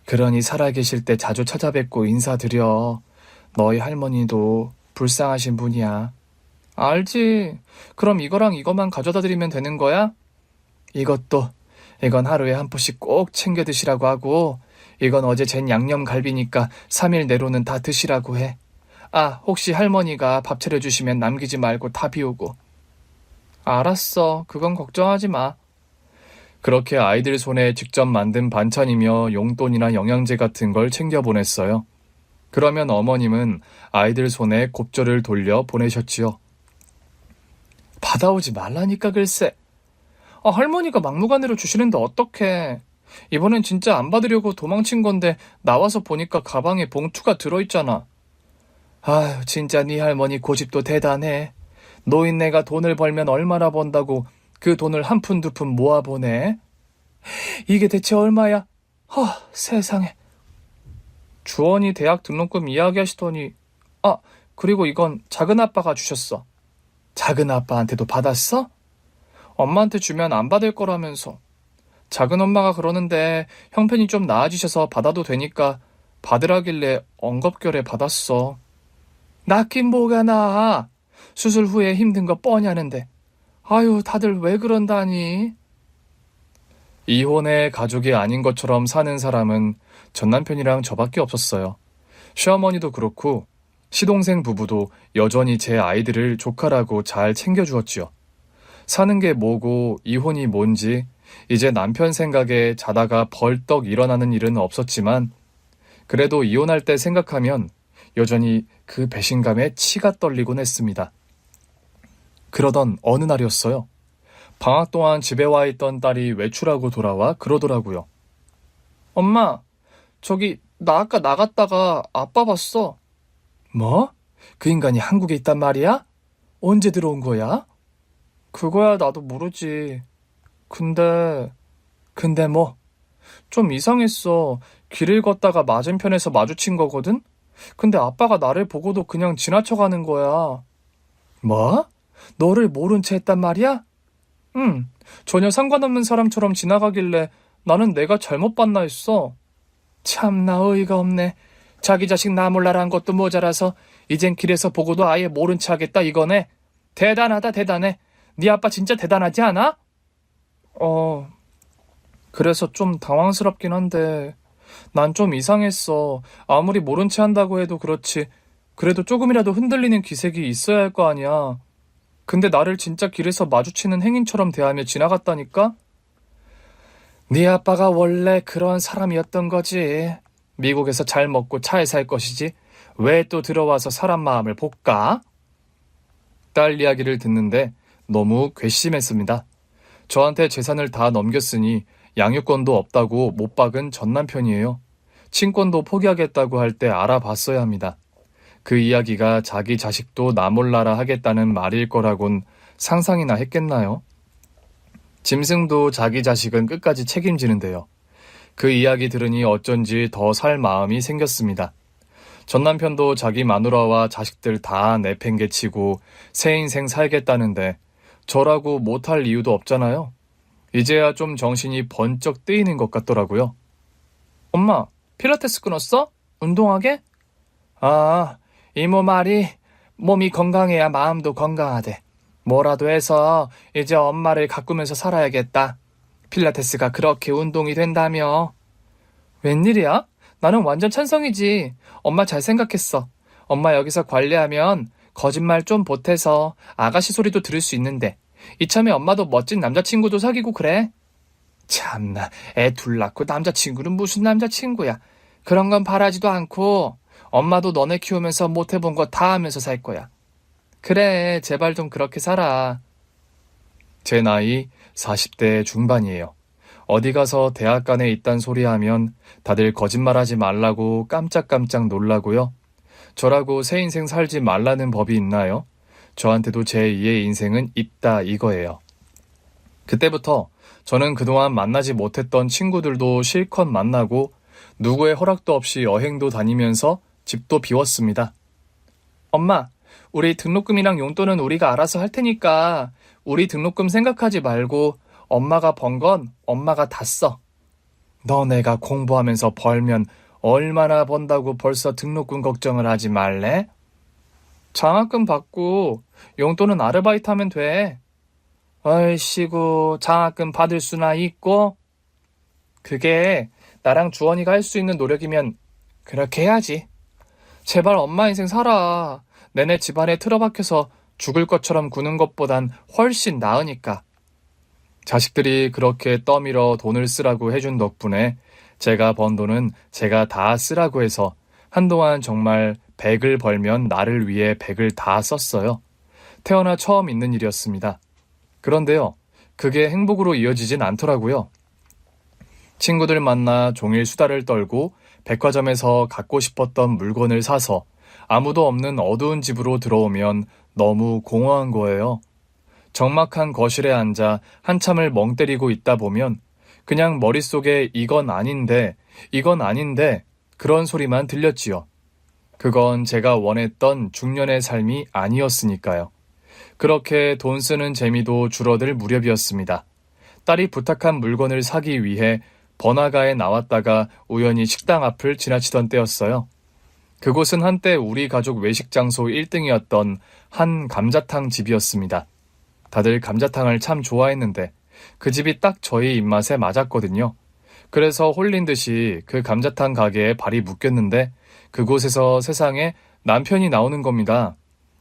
그러니 살아계실 때 자주 찾아뵙고 인사드려. 너희 할머니도 불쌍하신 분이야. 알지. 그럼 이거랑 이거만 가져다 드리면 되는 거야? 이건 하루에 한 포씩 꼭 챙겨 드시라고 하고, 이건 어제 잰 양념갈비니까 3일 내로는 다 드시라고 해. 아, 혹시 할머니가 밥 차려주시면 남기지 말고 다 비우고. 알았어. 그건 걱정하지 마. 그렇게 아이들 손에 직접 만든 반찬이며 용돈이나 영양제 같은 걸 챙겨 보냈어요. 그러면 어머님은 아이들 손에 곱절을 돌려 보내셨지요. 받아오지 말라니까 글쎄. 할머니가 막무가내로 주시는데 어떡해. 이번엔 진짜 안 받으려고 도망친 건데 나와서 보니까 가방에 봉투가 들어있잖아. 아휴, 진짜 네 할머니 고집도 대단해. 노인네가 돈을 벌면 얼마나 번다고 그 돈을 한 푼 두 푼 모아보네. 이게 대체 얼마야? 세상에. 주원이 대학 등록금 이야기하시더니 그리고 이건 작은 아빠가 주셨어. 작은 아빠한테도 받았어? 엄마한테 주면 안 받을 거라면서. 작은 엄마가 그러는데 형편이 좀 나아지셔서 받아도 되니까 받으라길래 엉겁결에 받았어. 낫긴 뭐가 나아. 수술 후에 힘든 거 뻔히 아는데. 아유, 다들 왜 그런다니. 이혼해 가족이 아닌 것처럼 사는 사람은 전 남편이랑 저밖에 없었어요. 시어머니도 그렇고 시동생 부부도 여전히 제 아이들을 조카라고 잘 챙겨주었지요. 사는 게 뭐고 이혼이 뭔지 이제 남편 생각에 자다가 벌떡 일어나는 일은 없었지만 그래도 이혼할 때 생각하면 여전히 그 배신감에 치가 떨리곤 했습니다. 그러던 어느 날이었어요. 방학 동안 집에 와 있던 딸이 외출하고 돌아와 그러더라고요. 엄마, 나 아까 나갔다가 아빠 봤어. 뭐? 그 인간이 한국에 있단 말이야? 언제 들어온 거야? 그거야 나도 모르지. 근데 뭐? 좀 이상했어. 길을 걷다가 맞은편에서 마주친 거거든? 근데 아빠가 나를 보고도 그냥 지나쳐가는 거야. 뭐? 너를 모른 채 했단 말이야? 응, 전혀 상관없는 사람처럼 지나가길래 나는 내가 잘못 봤나 했어. 참나 어이가 없네. 자기 자식 나 몰라라 한 것도 모자라서 이젠 길에서 보고도 아예 모른 체 하겠다 이거네. 대단하다 대단해. 네 아빠 진짜 대단하지 않아? 그래서 좀 당황스럽긴 한데 난 좀 이상했어. 아무리 모른 체 한다고 해도 그렇지. 그래도 조금이라도 흔들리는 기색이 있어야 할 거 아니야. 근데 나를 진짜 길에서 마주치는 행인처럼 대하며 지나갔다니까? 네 아빠가 원래 그런 사람이었던 거지. 미국에서 잘 먹고 잘 살 것이지. 왜 또 들어와서 사람 마음을 볼까? 딸 이야기를 듣는데 너무 괘씸했습니다. 저한테 재산을 다 넘겼으니 양육권도 없다고 못 박은 전 남편이에요. 친권도 포기하겠다고 할 때 알아봤어야 합니다. 그 이야기가 자기 자식도 나 몰라라 하겠다는 말일 거라곤 상상이나 했겠나요? 짐승도 자기 자식은 끝까지 책임지는데요. 그 이야기 들으니 어쩐지 더 살 마음이 생겼습니다. 전 남편도 자기 마누라와 자식들 다 내팽개치고 새 인생 살겠다는데 저라고 못할 이유도 없잖아요. 이제야 좀 정신이 번쩍 뜨이는 것 같더라고요. 엄마, 필라테스 끊었어? 운동하게? 이모 말이 몸이 건강해야 마음도 건강하대. 뭐라도 해서 이제 엄마를 가꾸면서 살아야겠다. 필라테스가 그렇게 운동이 된다며. 웬일이야? 나는 완전 찬성이지. 엄마 잘 생각했어. 엄마 여기서 관리하면 거짓말 좀 보태서 아가씨 소리도 들을 수 있는데 이참에 엄마도 멋진 남자친구도 사귀고 그래. 참나, 애 둘 낳고 남자친구는 무슨 남자친구야. 그런 건 바라지도 않고 엄마도 너네 키우면서 못해본 거 다 하면서 살 거야. 그래, 제발 좀 그렇게 살아. 제 나이 40대 중반이에요. 어디 가서 대학간에 있단 소리 하면 다들 거짓말하지 말라고 깜짝깜짝 놀라고요. 저라고 새 인생 살지 말라는 법이 있나요? 저한테도 제2의 인생은 있다 이거예요. 그때부터 저는 그동안 만나지 못했던 친구들도 실컷 만나고 누구의 허락도 없이 여행도 다니면서 집도 비웠습니다. 엄마, 우리 등록금이랑 용돈은 우리가 알아서 할 테니까 우리 등록금 생각하지 말고 엄마가 번 건 엄마가 다 써. 너네가 공부하면서 벌면 얼마나 번다고 벌써 등록금 걱정을 하지 말래? 장학금 받고 용돈은 아르바이트 하면 돼. 얼씨구, 장학금 받을 수나 있고? 그게 나랑 주원이가 할 수 있는 노력이면 그렇게 해야지. 제발 엄마 인생 살아. 내내 집안에 틀어박혀서 죽을 것처럼 구는 것보단 훨씬 나으니까. 자식들이 그렇게 떠밀어 돈을 쓰라고 해준 덕분에 제가 번 돈은 제가 다 쓰라고 해서 한동안 정말 100을 벌면 나를 위해 100을 다 썼어요. 태어나 처음 있는 일이었습니다. 그런데요, 그게 행복으로 이어지진 않더라고요. 친구들 만나 종일 수다를 떨고 백화점에서 갖고 싶었던 물건을 사서 아무도 없는 어두운 집으로 들어오면 너무 공허한 거예요. 적막한 거실에 앉아 한참을 멍 때리고 있다 보면 그냥 머릿속에 이건 아닌데 그런 소리만 들렸지요. 그건 제가 원했던 중년의 삶이 아니었으니까요. 그렇게 돈 쓰는 재미도 줄어들 무렵이었습니다. 딸이 부탁한 물건을 사기 위해 번화가에 나왔다가 우연히 식당 앞을 지나치던 때였어요. 그곳은 한때 우리 가족 외식 장소 1등이었던 한 감자탕 집이었습니다. 다들 감자탕을 참 좋아했는데 그 집이 딱 저희 입맛에 맞았거든요. 그래서 홀린 듯이 그 감자탕 가게에 발이 묶였는데 그곳에서 세상에 남편이 나오는 겁니다.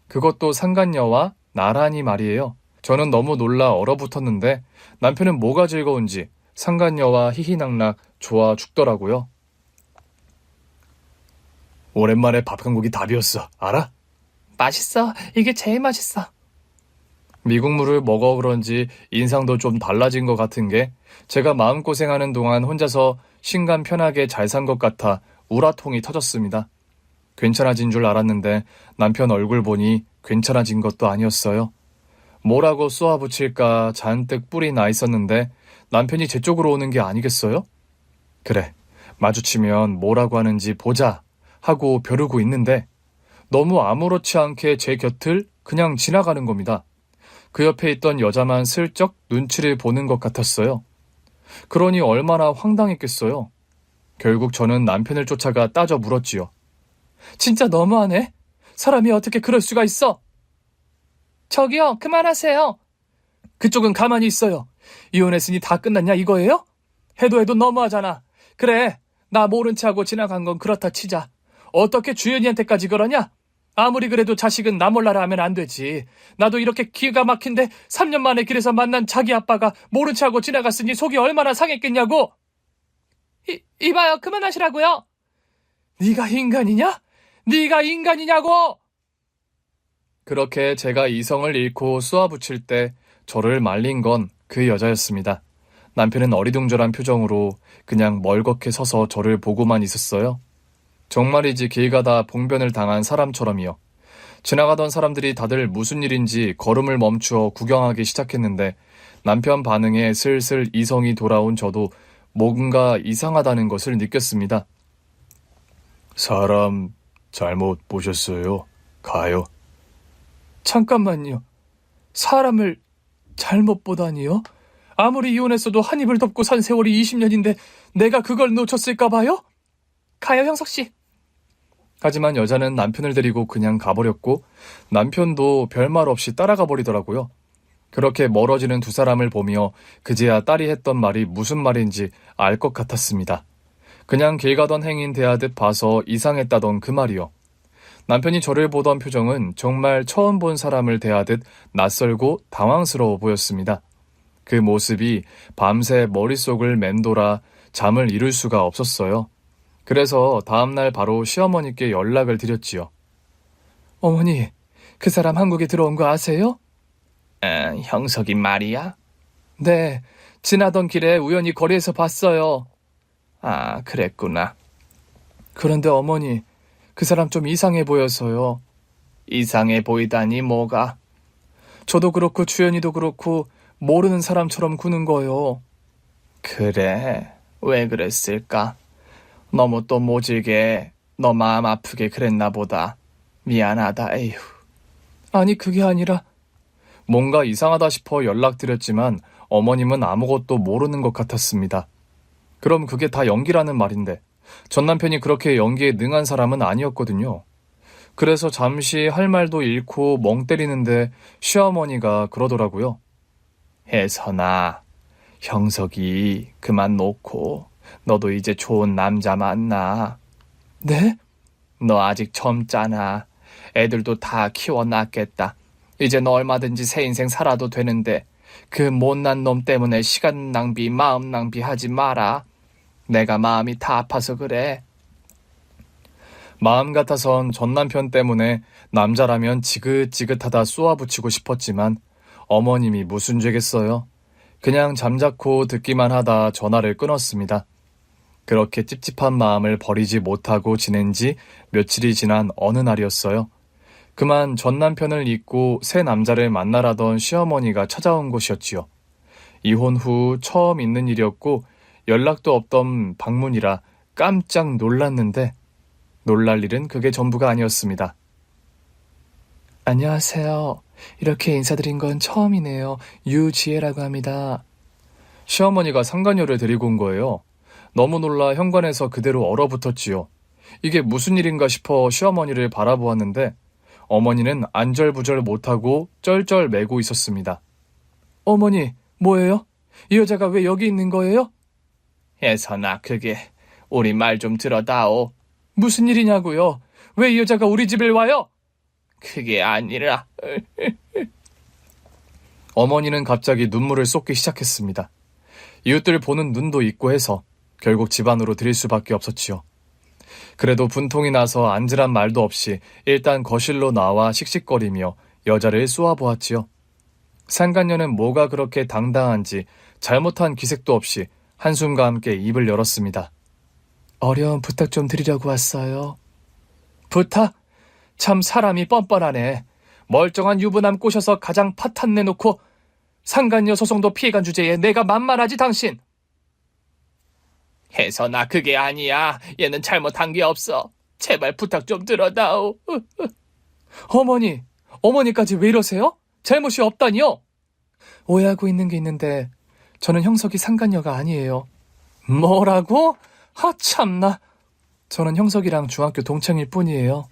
그것도 상간녀와 나란히 말이에요. 저는 너무 놀라 얼어붙었는데 남편은 뭐가 즐거운지 상간녀와 희희낙낙 좋아 죽더라고요. 오랜만에 밥 한 고기 다 비웠어. 알아? 맛있어. 이게 제일 맛있어. 미국물을 먹어 그런지 인상도 좀 달라진 것 같은 게 제가 마음고생하는 동안 혼자서 신간 편하게 잘 산 것 같아 우라통이 터졌습니다. 괜찮아진 줄 알았는데 남편 얼굴 보니 괜찮아진 것도 아니었어요. 뭐라고 쏘아붙일까 잔뜩 뿔이 나 있었는데 남편이 제 쪽으로 오는 게 아니겠어요? 그래, 마주치면 뭐라고 하는지 보자 하고 벼르고 있는데 너무 아무렇지 않게 제 곁을 그냥 지나가는 겁니다. 그 옆에 있던 여자만 슬쩍 눈치를 보는 것 같았어요. 그러니 얼마나 황당했겠어요. 결국 저는 남편을 쫓아가 따져 물었지요. 진짜 너무하네. 사람이 어떻게 그럴 수가 있어? 저기요, 그만하세요. 그쪽은 가만히 있어요. 이혼했으니 다 끝났냐 이거예요? 해도 너무하잖아. 그래, 나 모른 체 하고 지나간 건 그렇다 치자. 어떻게 주연이한테까지 그러냐? 아무리 그래도 자식은 나 몰라라 하면 안 되지. 나도 이렇게 기가 막힌데 3년 만에 길에서 만난 자기 아빠가 모른 체 하고 지나갔으니 속이 얼마나 상했겠냐고. 이봐요, 그만하시라고요. 네가 인간이냐? 네가 인간이냐고! 그렇게 제가 이성을 잃고 쏘아붙일 때 저를 말린 건 그 여자였습니다. 남편은 어리둥절한 표정으로 그냥 멀겋게 서서 저를 보고만 있었어요. 정말이지 길 가다 봉변을 당한 사람처럼이요. 지나가던 사람들이 다들 무슨 일인지 걸음을 멈추어 구경하기 시작했는데 남편 반응에 슬슬 이성이 돌아온 저도 뭔가 이상하다는 것을 느꼈습니다. 사람 잘못 보셨어요. 가요. 잠깐만요. 사람을 잘못 보다니요? 아무리 이혼했어도 한 입을 덮고 산 세월이 20년인데 내가 그걸 놓쳤을까 봐요? 가요, 형석씨. 하지만 여자는 남편을 데리고 그냥 가버렸고 남편도 별말 없이 따라가 버리더라고요. 그렇게 멀어지는 두 사람을 보며 그제야 딸이 했던 말이 무슨 말인지 알 것 같았습니다. 그냥 길 가던 행인 대하듯 봐서 이상했다던 그 말이요. 남편이 저를 보던 표정은 정말 처음 본 사람을 대하듯 낯설고 당황스러워 보였습니다. 그 모습이 밤새 머릿속을 맴돌아 잠을 이룰 수가 없었어요. 그래서 다음날 바로 시어머니께 연락을 드렸지요. 어머니, 그 사람 한국에 들어온 거 아세요? 형석이 말이야? 네, 지나던 길에 우연히 거리에서 봤어요. 아, 그랬구나. 그런데 어머니, 그 사람 좀 이상해 보여서요. 이상해 보이다니 뭐가? 저도 그렇고 주연이도 그렇고 모르는 사람처럼 구는 거요. 그래, 왜 그랬을까? 너무 또 모질게 너 마음 아프게 그랬나 보다. 미안하다, 에휴. 아니, 그게 아니라 뭔가 이상하다 싶어 연락드렸지만 어머님은 아무것도 모르는 것 같았습니다. 그럼 그게 다 연기라는 말인데 전 남편이 그렇게 연기에 능한 사람은 아니었거든요. 그래서 잠시 할 말도 잃고 멍 때리는데 시어머니가 그러더라고요. 혜선아, 형석이 그만 놓고 너도 이제 좋은 남자 만나. 네? 너 아직 젊잖아. 애들도 다 키워놨겠다. 이제 너 얼마든지 새 인생 살아도 되는데 그 못난 놈 때문에 시간 낭비, 마음 낭비하지 마라. 내가 마음이 다 아파서 그래. 마음 같아선 전 남편 때문에 남자라면 지긋지긋하다 쏘아붙이고 싶었지만 어머님이 무슨 죄겠어요. 그냥 잠자코 듣기만 하다 전화를 끊었습니다. 그렇게 찝찝한 마음을 버리지 못하고 지낸 지 며칠이 지난 어느 날이었어요. 그만 전 남편을 잊고 새 남자를 만나라던 시어머니가 찾아온 곳이었지요. 이혼 후 처음 있는 일이었고 연락도 없던 방문이라 깜짝 놀랐는데 놀랄 일은 그게 전부가 아니었습니다. 안녕하세요. 이렇게 인사드린 건 처음이네요. 유지혜라고 합니다. 시어머니가 상간녀를 데리고 온 거예요. 너무 놀라 현관에서 그대로 얼어붙었지요. 이게 무슨 일인가 싶어 시어머니를 바라보았는데 어머니는 안절부절 못하고 쩔쩔 매고 있었습니다. 어머니, 뭐예요? 이 여자가 왜 여기 있는 거예요? 혜선아, 그게 우리 말 좀 들어다오. 무슨 일이냐고요? 왜 이 여자가 우리 집을 와요? 그게 아니라 어머니는 갑자기 눈물을 쏟기 시작했습니다. 이웃들 보는 눈도 있고 해서 결국 집 안으로 들일 수밖에 없었지요. 그래도 분통이 나서 앉으란 말도 없이 일단 거실로 나와 씩씩거리며 여자를 쏘아보았지요. 상간녀는 뭐가 그렇게 당당한지 잘못한 기색도 없이 한숨과 함께 입을 열었습니다. 어려운 부탁 좀 드리려고 왔어요. 부탁? 참 사람이 뻔뻔하네. 멀쩡한 유부남 꼬셔서 가장 파탄 내놓고 상간녀 소송도 피해간 주제에 내가 만만하지 당신. 혜선아, 그게 아니야. 얘는 잘못한 게 없어. 제발 부탁 좀 들어다오. 어머니까지 왜 이러세요? 잘못이 없다니요? 오해하고 있는 게 있는데 저는 형석이 상간녀가 아니에요. 뭐라고? 참나. 저는 형석이랑 중학교 동창일 뿐이에요.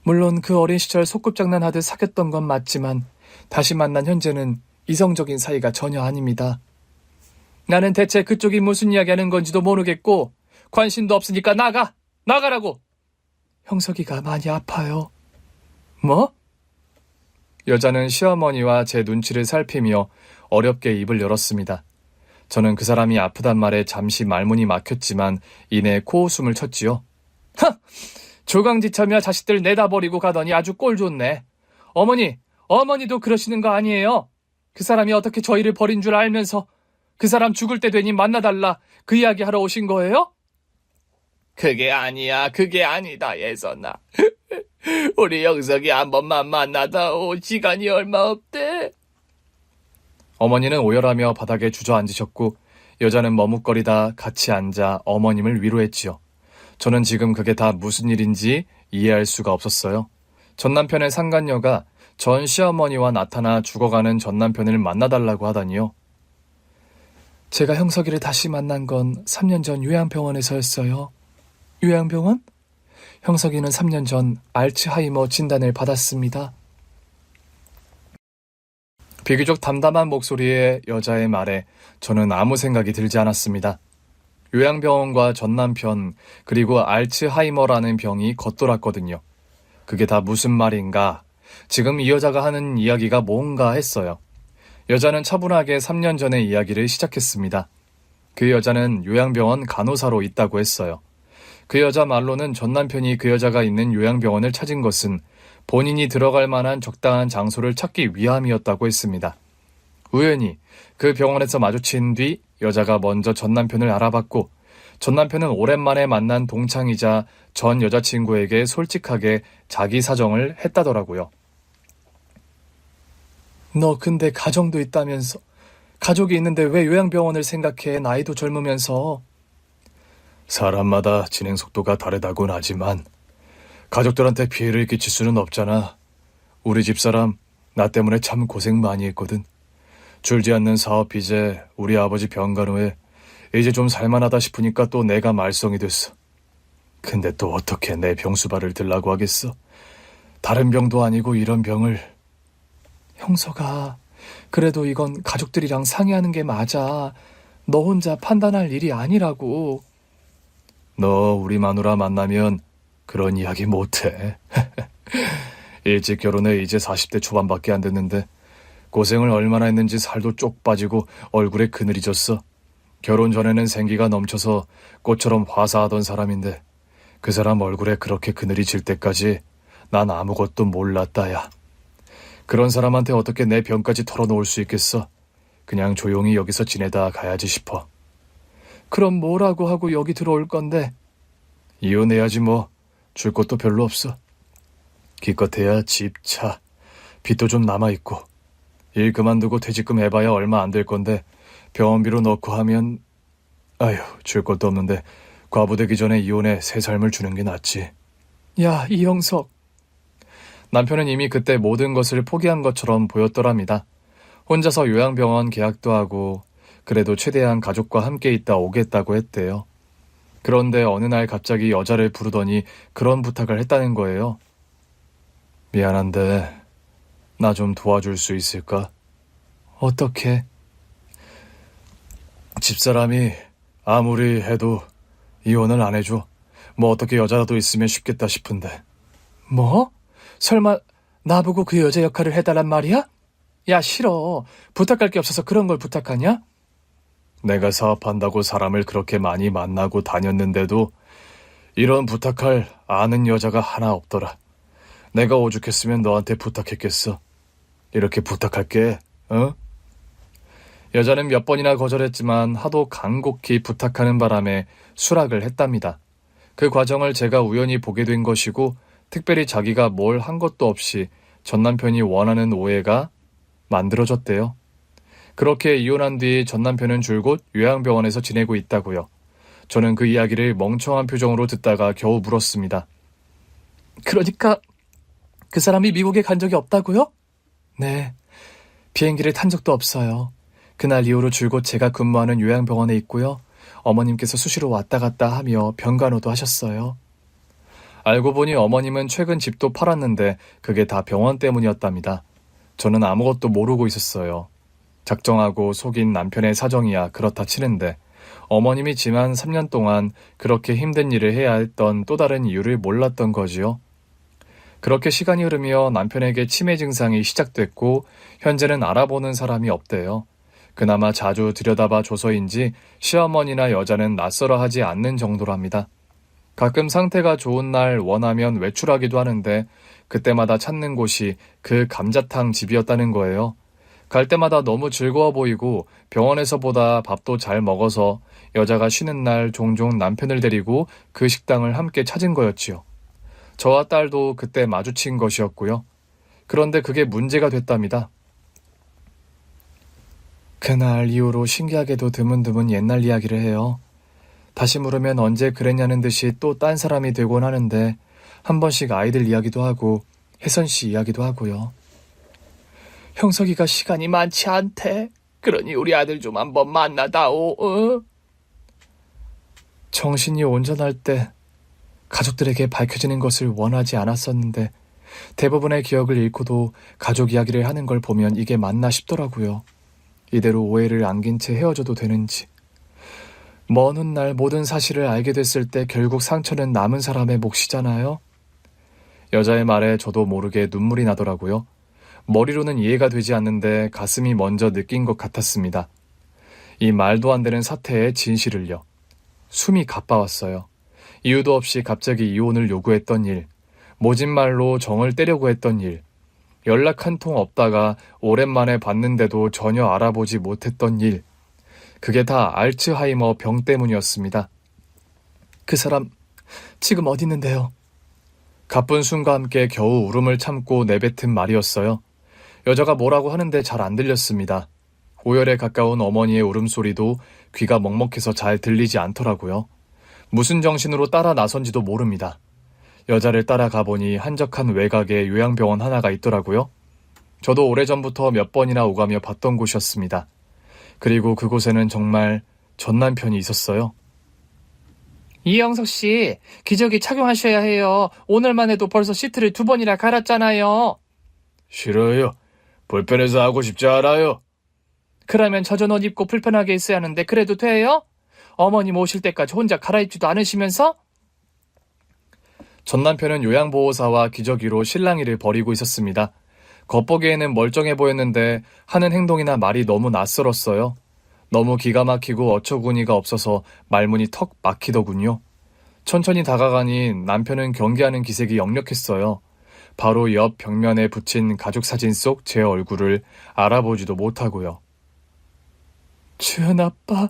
물론 그 어린 시절 소꿉장난하듯 사귀었던 건 맞지만 다시 만난 현재는 이성적인 사이가 전혀 아닙니다. 나는 대체 그쪽이 무슨 이야기하는 건지도 모르겠고 관심도 없으니까 나가라고. 형석이가 많이 아파요. 뭐? 여자는 시어머니와 제 눈치를 살피며 어렵게 입을 열었습니다. 저는 그 사람이 아프단 말에 잠시 말문이 막혔지만 이내 코웃음을 쳤지요. 조강지처며 자식들 내다버리고 가더니 아주 꼴 좋네. 어머니도 그러시는 거 아니에요? 그 사람이 어떻게 저희를 버린 줄 알면서 그 사람 죽을 때 되니 만나달라 그 이야기 하러 오신 거예요? 그게 아니야. 그게 아니다, 혜선아. 우리 영석이 한 번만 만나다오. 시간이 얼마 없대. 어머니는 오열하며 바닥에 주저앉으셨고 여자는 머뭇거리다 같이 앉아 어머님을 위로했지요. 저는 지금 그게 다 무슨 일인지 이해할 수가 없었어요. 전 남편의 상간녀가 전 시어머니와 나타나 죽어가는 전 남편을 만나달라고 하다니요. 제가 형석이를 다시 만난 건 3년 전 요양병원에서였어요. 요양병원? 형석이는 3년 전 알츠하이머 진단을 받았습니다. 비교적 담담한 목소리의 여자의 말에 저는 아무 생각이 들지 않았습니다. 요양병원과 전 남편 그리고 알츠하이머라는 병이 겉돌았거든요. 그게 다 무슨 말인가? 지금 이 여자가 하는 이야기가 뭔가 했어요. 여자는 차분하게 3년 전의 이야기를 시작했습니다. 그 여자는 요양병원 간호사로 있다고 했어요. 그 여자 말로는 전 남편이 그 여자가 있는 요양병원을 찾은 것은 본인이 들어갈 만한 적당한 장소를 찾기 위함이었다고 했습니다. 우연히 그 병원에서 마주친 뒤 여자가 먼저 전 남편을 알아봤고 전 남편은 오랜만에 만난 동창이자 전 여자친구에게 솔직하게 자기 사정을 했다더라고요. 너 근데 가정도 있다면서 가족이 있는데 왜 요양병원을 생각해? 나이도 젊으면서. 사람마다 진행 속도가 다르다곤 하지만 가족들한테 피해를 끼칠 수는 없잖아. 우리 집사람 나 때문에 참 고생 많이 했거든. 줄지 않는 사업 빚에 우리 아버지 병간 후에 이제 좀 살만하다 싶으니까 또 내가 말썽이 됐어. 근데 또 어떻게 내 병수발을 들라고 하겠어. 다른 병도 아니고 이런 병을. 형서가 그래도 이건 가족들이랑 상의하는 게 맞아. 너 혼자 판단할 일이 아니라고. 너 우리 마누라 만나면 그런 이야기 못해. 일찍 결혼해 이제 40대 초반밖에 안 됐는데 고생을 얼마나 했는지 살도 쪽 빠지고 얼굴에 그늘이 졌어. 결혼 전에는 생기가 넘쳐서 꽃처럼 화사하던 사람인데 그 사람 얼굴에 그렇게 그늘이 질 때까지 난 아무것도 몰랐다야. 그런 사람한테 어떻게 내 병까지 털어놓을 수 있겠어. 그냥 조용히 여기서 지내다 가야지 싶어. 그럼 뭐라고 하고 여기 들어올 건데? 이혼해야지 뭐. 줄 것도 별로 없어. 기껏해야 집, 차, 빚도 좀 남아있고. 일 그만두고 퇴직금 해봐야 얼마 안 될 건데 병원비로 넣고 하면 아휴 줄 것도 없는데 과부되기 전에 이혼해 새 삶을 주는 게 낫지. 야, 이형석. 남편은 이미 그때 모든 것을 포기한 것처럼 보였더랍니다. 혼자서 요양병원 계약도 하고 그래도 최대한 가족과 함께 있다 오겠다고 했대요. 그런데 어느 날 갑자기 여자를 부르더니 그런 부탁을 했다는 거예요. 미안한데 나 좀 도와줄 수 있을까? 어떻게? 집사람이 아무리 해도 이혼을 안 해줘. 뭐 어떻게 여자라도 있으면 쉽겠다 싶은데. 뭐? 설마 나보고 그 여자 역할을 해달란 말이야? 야, 싫어. 부탁할 게 없어서 그런 걸 부탁하냐? 내가 사업한다고 사람을 그렇게 많이 만나고 다녔는데도 이런 부탁할 아는 여자가 하나 없더라. 내가 오죽했으면 너한테 부탁했겠어. 이렇게 부탁할게, 어? 여자는 몇 번이나 거절했지만 하도 간곡히 부탁하는 바람에 수락을 했답니다. 그 과정을 제가 우연히 보게 된 것이고 특별히 자기가 뭘 한 것도 없이 전 남편이 원하는 오해가 만들어졌대요. 그렇게 이혼한 뒤 전 남편은 줄곧 요양병원에서 지내고 있다고요. 저는 그 이야기를 멍청한 표정으로 듣다가 겨우 물었습니다. 그러니까 그 사람이 미국에 간 적이 없다고요? 네. 비행기를 탄 적도 없어요. 그날 이후로 줄곧 제가 근무하는 요양병원에 있고요. 어머님께서 수시로 왔다 갔다 하며 병간호도 하셨어요. 알고 보니 어머님은 최근 집도 팔았는데 그게 다 병원 때문이었답니다. 저는 아무것도 모르고 있었어요. 작정하고 속인 남편의 사정이야 그렇다 치는데 어머님이 지난 3년 동안 그렇게 힘든 일을 해야 했던 또 다른 이유를 몰랐던 거지요. 그렇게 시간이 흐르며 남편에게 치매 증상이 시작됐고 현재는 알아보는 사람이 없대요. 그나마 자주 들여다봐 줘서인지 시어머니나 여자는 낯설어 하지 않는 정도랍니다. 가끔 상태가 좋은 날 원하면 외출하기도 하는데 그때마다 찾는 곳이 그 감자탕 집이었다는 거예요. 갈 때마다 너무 즐거워 보이고 병원에서보다 밥도 잘 먹어서 여자가 쉬는 날 종종 남편을 데리고 그 식당을 함께 찾은 거였지요. 저와 딸도 그때 마주친 것이었고요. 그런데 그게 문제가 됐답니다. 그날 이후로 신기하게도 드문드문 옛날 이야기를 해요. 다시 물으면 언제 그랬냐는 듯이 또 딴 사람이 되곤 하는데 한 번씩 아이들 이야기도 하고 혜선 씨 이야기도 하고요. 형석이가 시간이 많지 않대. 그러니 우리 아들 좀 한번 만나다오. 어? 정신이 온전할 때 가족들에게 밝혀지는 것을 원하지 않았었는데 대부분의 기억을 잃고도 가족 이야기를 하는 걸 보면 이게 맞나 싶더라고요. 이대로 오해를 안긴 채 헤어져도 되는지. 먼 훗날 모든 사실을 알게 됐을 때 결국 상처는 남은 사람의 몫이잖아요. 여자의 말에 저도 모르게 눈물이 나더라고요. 머리로는 이해가 되지 않는데 가슴이 먼저 느낀 것 같았습니다. 이 말도 안 되는 사태의 진실을요. 숨이 가빠왔어요. 이유도 없이 갑자기 이혼을 요구했던 일, 모진 말로 정을 떼려고 했던 일, 연락 한 통 없다가 오랜만에 봤는데도 전혀 알아보지 못했던 일, 그게 다 알츠하이머 병 때문이었습니다. 그 사람 지금 어디 있는데요? 가쁜 숨과 함께 겨우 울음을 참고 내뱉은 말이었어요. 여자가 뭐라고 하는데 잘 안 들렸습니다. 오열에 가까운 어머니의 울음소리도 귀가 먹먹해서 잘 들리지 않더라고요. 무슨 정신으로 따라 나선지도 모릅니다. 여자를 따라가 보니 한적한 외곽에 요양병원 하나가 있더라고요. 저도 오래전부터 몇 번이나 오가며 봤던 곳이었습니다. 그리고 그곳에는 정말 전 남편이 있었어요. 이영석 씨, 기저귀 착용하셔야 해요. 오늘만 해도 벌써 시트를 2번이나 갈았잖아요. 싫어요. 불편해서 하고 싶지 않아요. 그러면 젖은 옷 입고 불편하게 있어야 하는데 그래도 돼요? 어머님 오실 때까지 혼자 갈아입지도 않으시면서? 전 남편은 요양보호사와 기저귀로 실랑이를 벌이고 있었습니다. 겉보기에는 멀쩡해 보였는데 하는 행동이나 말이 너무 낯설었어요. 너무 기가 막히고 어처구니가 없어서 말문이 턱 막히더군요. 천천히 다가가니 남편은 경계하는 기색이 역력했어요. 바로 옆 벽면에 붙인 가족 사진 속 제 얼굴을 알아보지도 못하고요. 주연 아빠?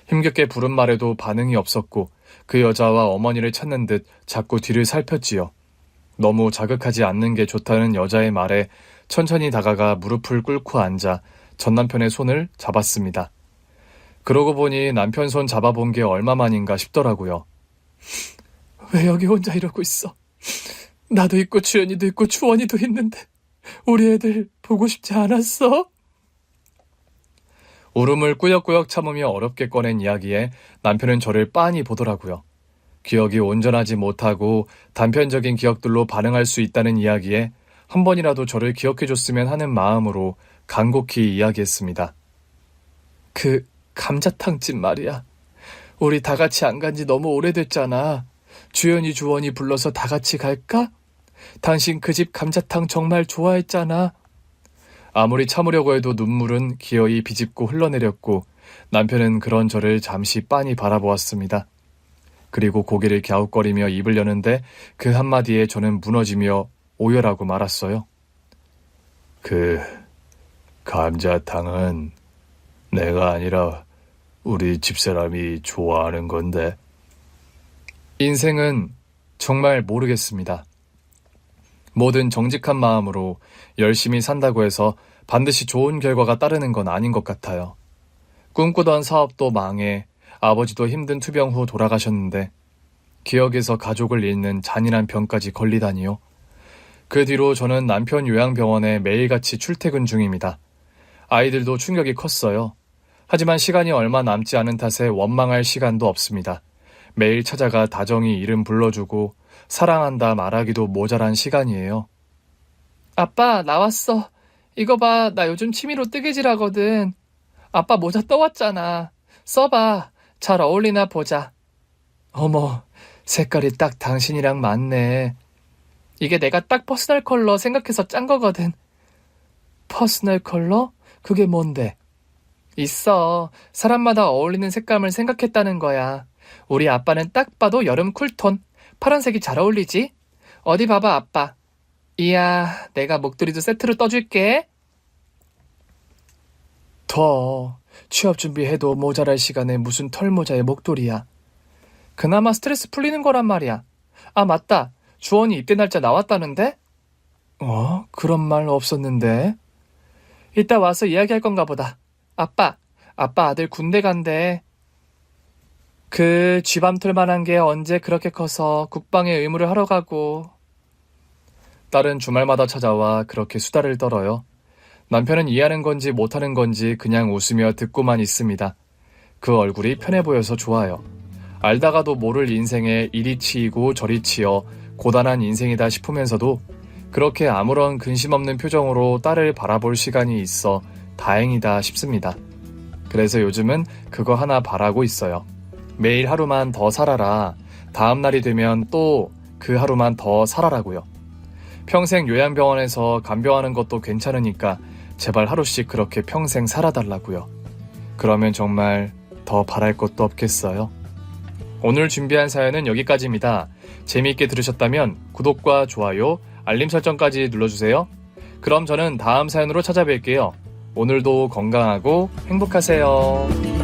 힘겹게 부른 말에도 반응이 없었고 그 여자와 어머니를 찾는 듯 자꾸 뒤를 살폈지요. 너무 자극하지 않는 게 좋다는 여자의 말에 천천히 다가가 무릎을 꿇고 앉아 전 남편의 손을 잡았습니다. 그러고 보니 남편 손 잡아본 게 얼마만인가 싶더라고요. 왜 여기 혼자 이러고 있어? 나도 있고 주연이도 있고 주원이도 있는데 우리 애들 보고 싶지 않았어? 울음을 꾸역꾸역 참으며 어렵게 꺼낸 이야기에 남편은 저를 빤히 보더라고요. 기억이 온전하지 못하고 단편적인 기억들로 반응할 수 있다는 이야기에 한 번이라도 저를 기억해줬으면 하는 마음으로 간곡히 이야기했습니다. 그 감자탕집 말이야. 우리 다 같이 안 간지 너무 오래됐잖아. 주연이 주원이 불러서 다 같이 갈까? 당신 그 집 감자탕 정말 좋아했잖아. 아무리 참으려고 해도 눈물은 기어이 비집고 흘러내렸고 남편은 그런 저를 잠시 빤히 바라보았습니다. 그리고 고개를 갸웃거리며 입을 여는데 그 한마디에 저는 무너지며 오열하고 말았어요. 그 감자탕은 내가 아니라 우리 집사람이 좋아하는 건데. 인생은 정말 모르겠습니다. 뭐든 정직한 마음으로 열심히 산다고 해서 반드시 좋은 결과가 따르는 건 아닌 것 같아요. 꿈꾸던 사업도 망해 아버지도 힘든 투병 후 돌아가셨는데 기억에서 가족을 잃는 잔인한 병까지 걸리다니요. 그 뒤로 저는 남편 요양병원에 매일같이 출퇴근 중입니다. 아이들도 충격이 컸어요. 하지만 시간이 얼마 남지 않은 탓에 원망할 시간도 없습니다. 매일 찾아가 다정히 이름 불러주고 사랑한다 말하기도 모자란 시간이에요. 아빠, 나왔어. 이거 봐, 나 요즘 취미로 뜨개질하거든. 아빠 모자 떠왔잖아. 써봐. 잘 어울리나 보자. 어머, 색깔이 딱 당신이랑 맞네. 이게 내가 딱 퍼스널 컬러 생각해서 짠 거거든. 퍼스널 컬러? 그게 뭔데? 있어. 사람마다 어울리는 색감을 생각했다는 거야. 우리 아빠는 딱 봐도 여름 쿨톤. 파란색이 잘 어울리지? 어디 봐봐, 아빠. 이야, 내가 목도리도 세트로 떠줄게. 취업 준비해도 모자랄 시간에 무슨 털모자에 목도리야. 그나마 스트레스 풀리는 거란 말이야. 아, 맞다. 주원이 입대 날짜 나왔다는데? 그런 말 없었는데. 이따 와서 이야기할 건가 보다. 아빠 아들 군대 간대. 그 쥐밤틀 만한 게 언제 그렇게 커서 국방의 의무를 하러 가고. 딸은 주말마다 찾아와 그렇게 수다를 떨어요. 남편은 이해하는 건지 못하는 건지 그냥 웃으며 듣고만 있습니다. 그 얼굴이 편해 보여서 좋아요. 알다가도 모를 인생에 이리 치이고 저리 치여 고단한 인생이다 싶으면서도 그렇게 아무런 근심 없는 표정으로 딸을 바라볼 시간이 있어 다행이다 싶습니다. 그래서 요즘은 그거 하나 바라고 있어요. 매일 하루만 더 살아라. 다음 날이 되면 또 그 하루만 더 살아라고요. 평생 요양병원에서 간병하는 것도 괜찮으니까 제발 하루씩 그렇게 평생 살아달라고요. 그러면 정말 더 바랄 것도 없겠어요. 오늘 준비한 사연은 여기까지입니다. 재미있게 들으셨다면 구독과 좋아요, 알림 설정까지 눌러주세요. 그럼 저는 다음 사연으로 찾아뵐게요. 오늘도 건강하고 행복하세요.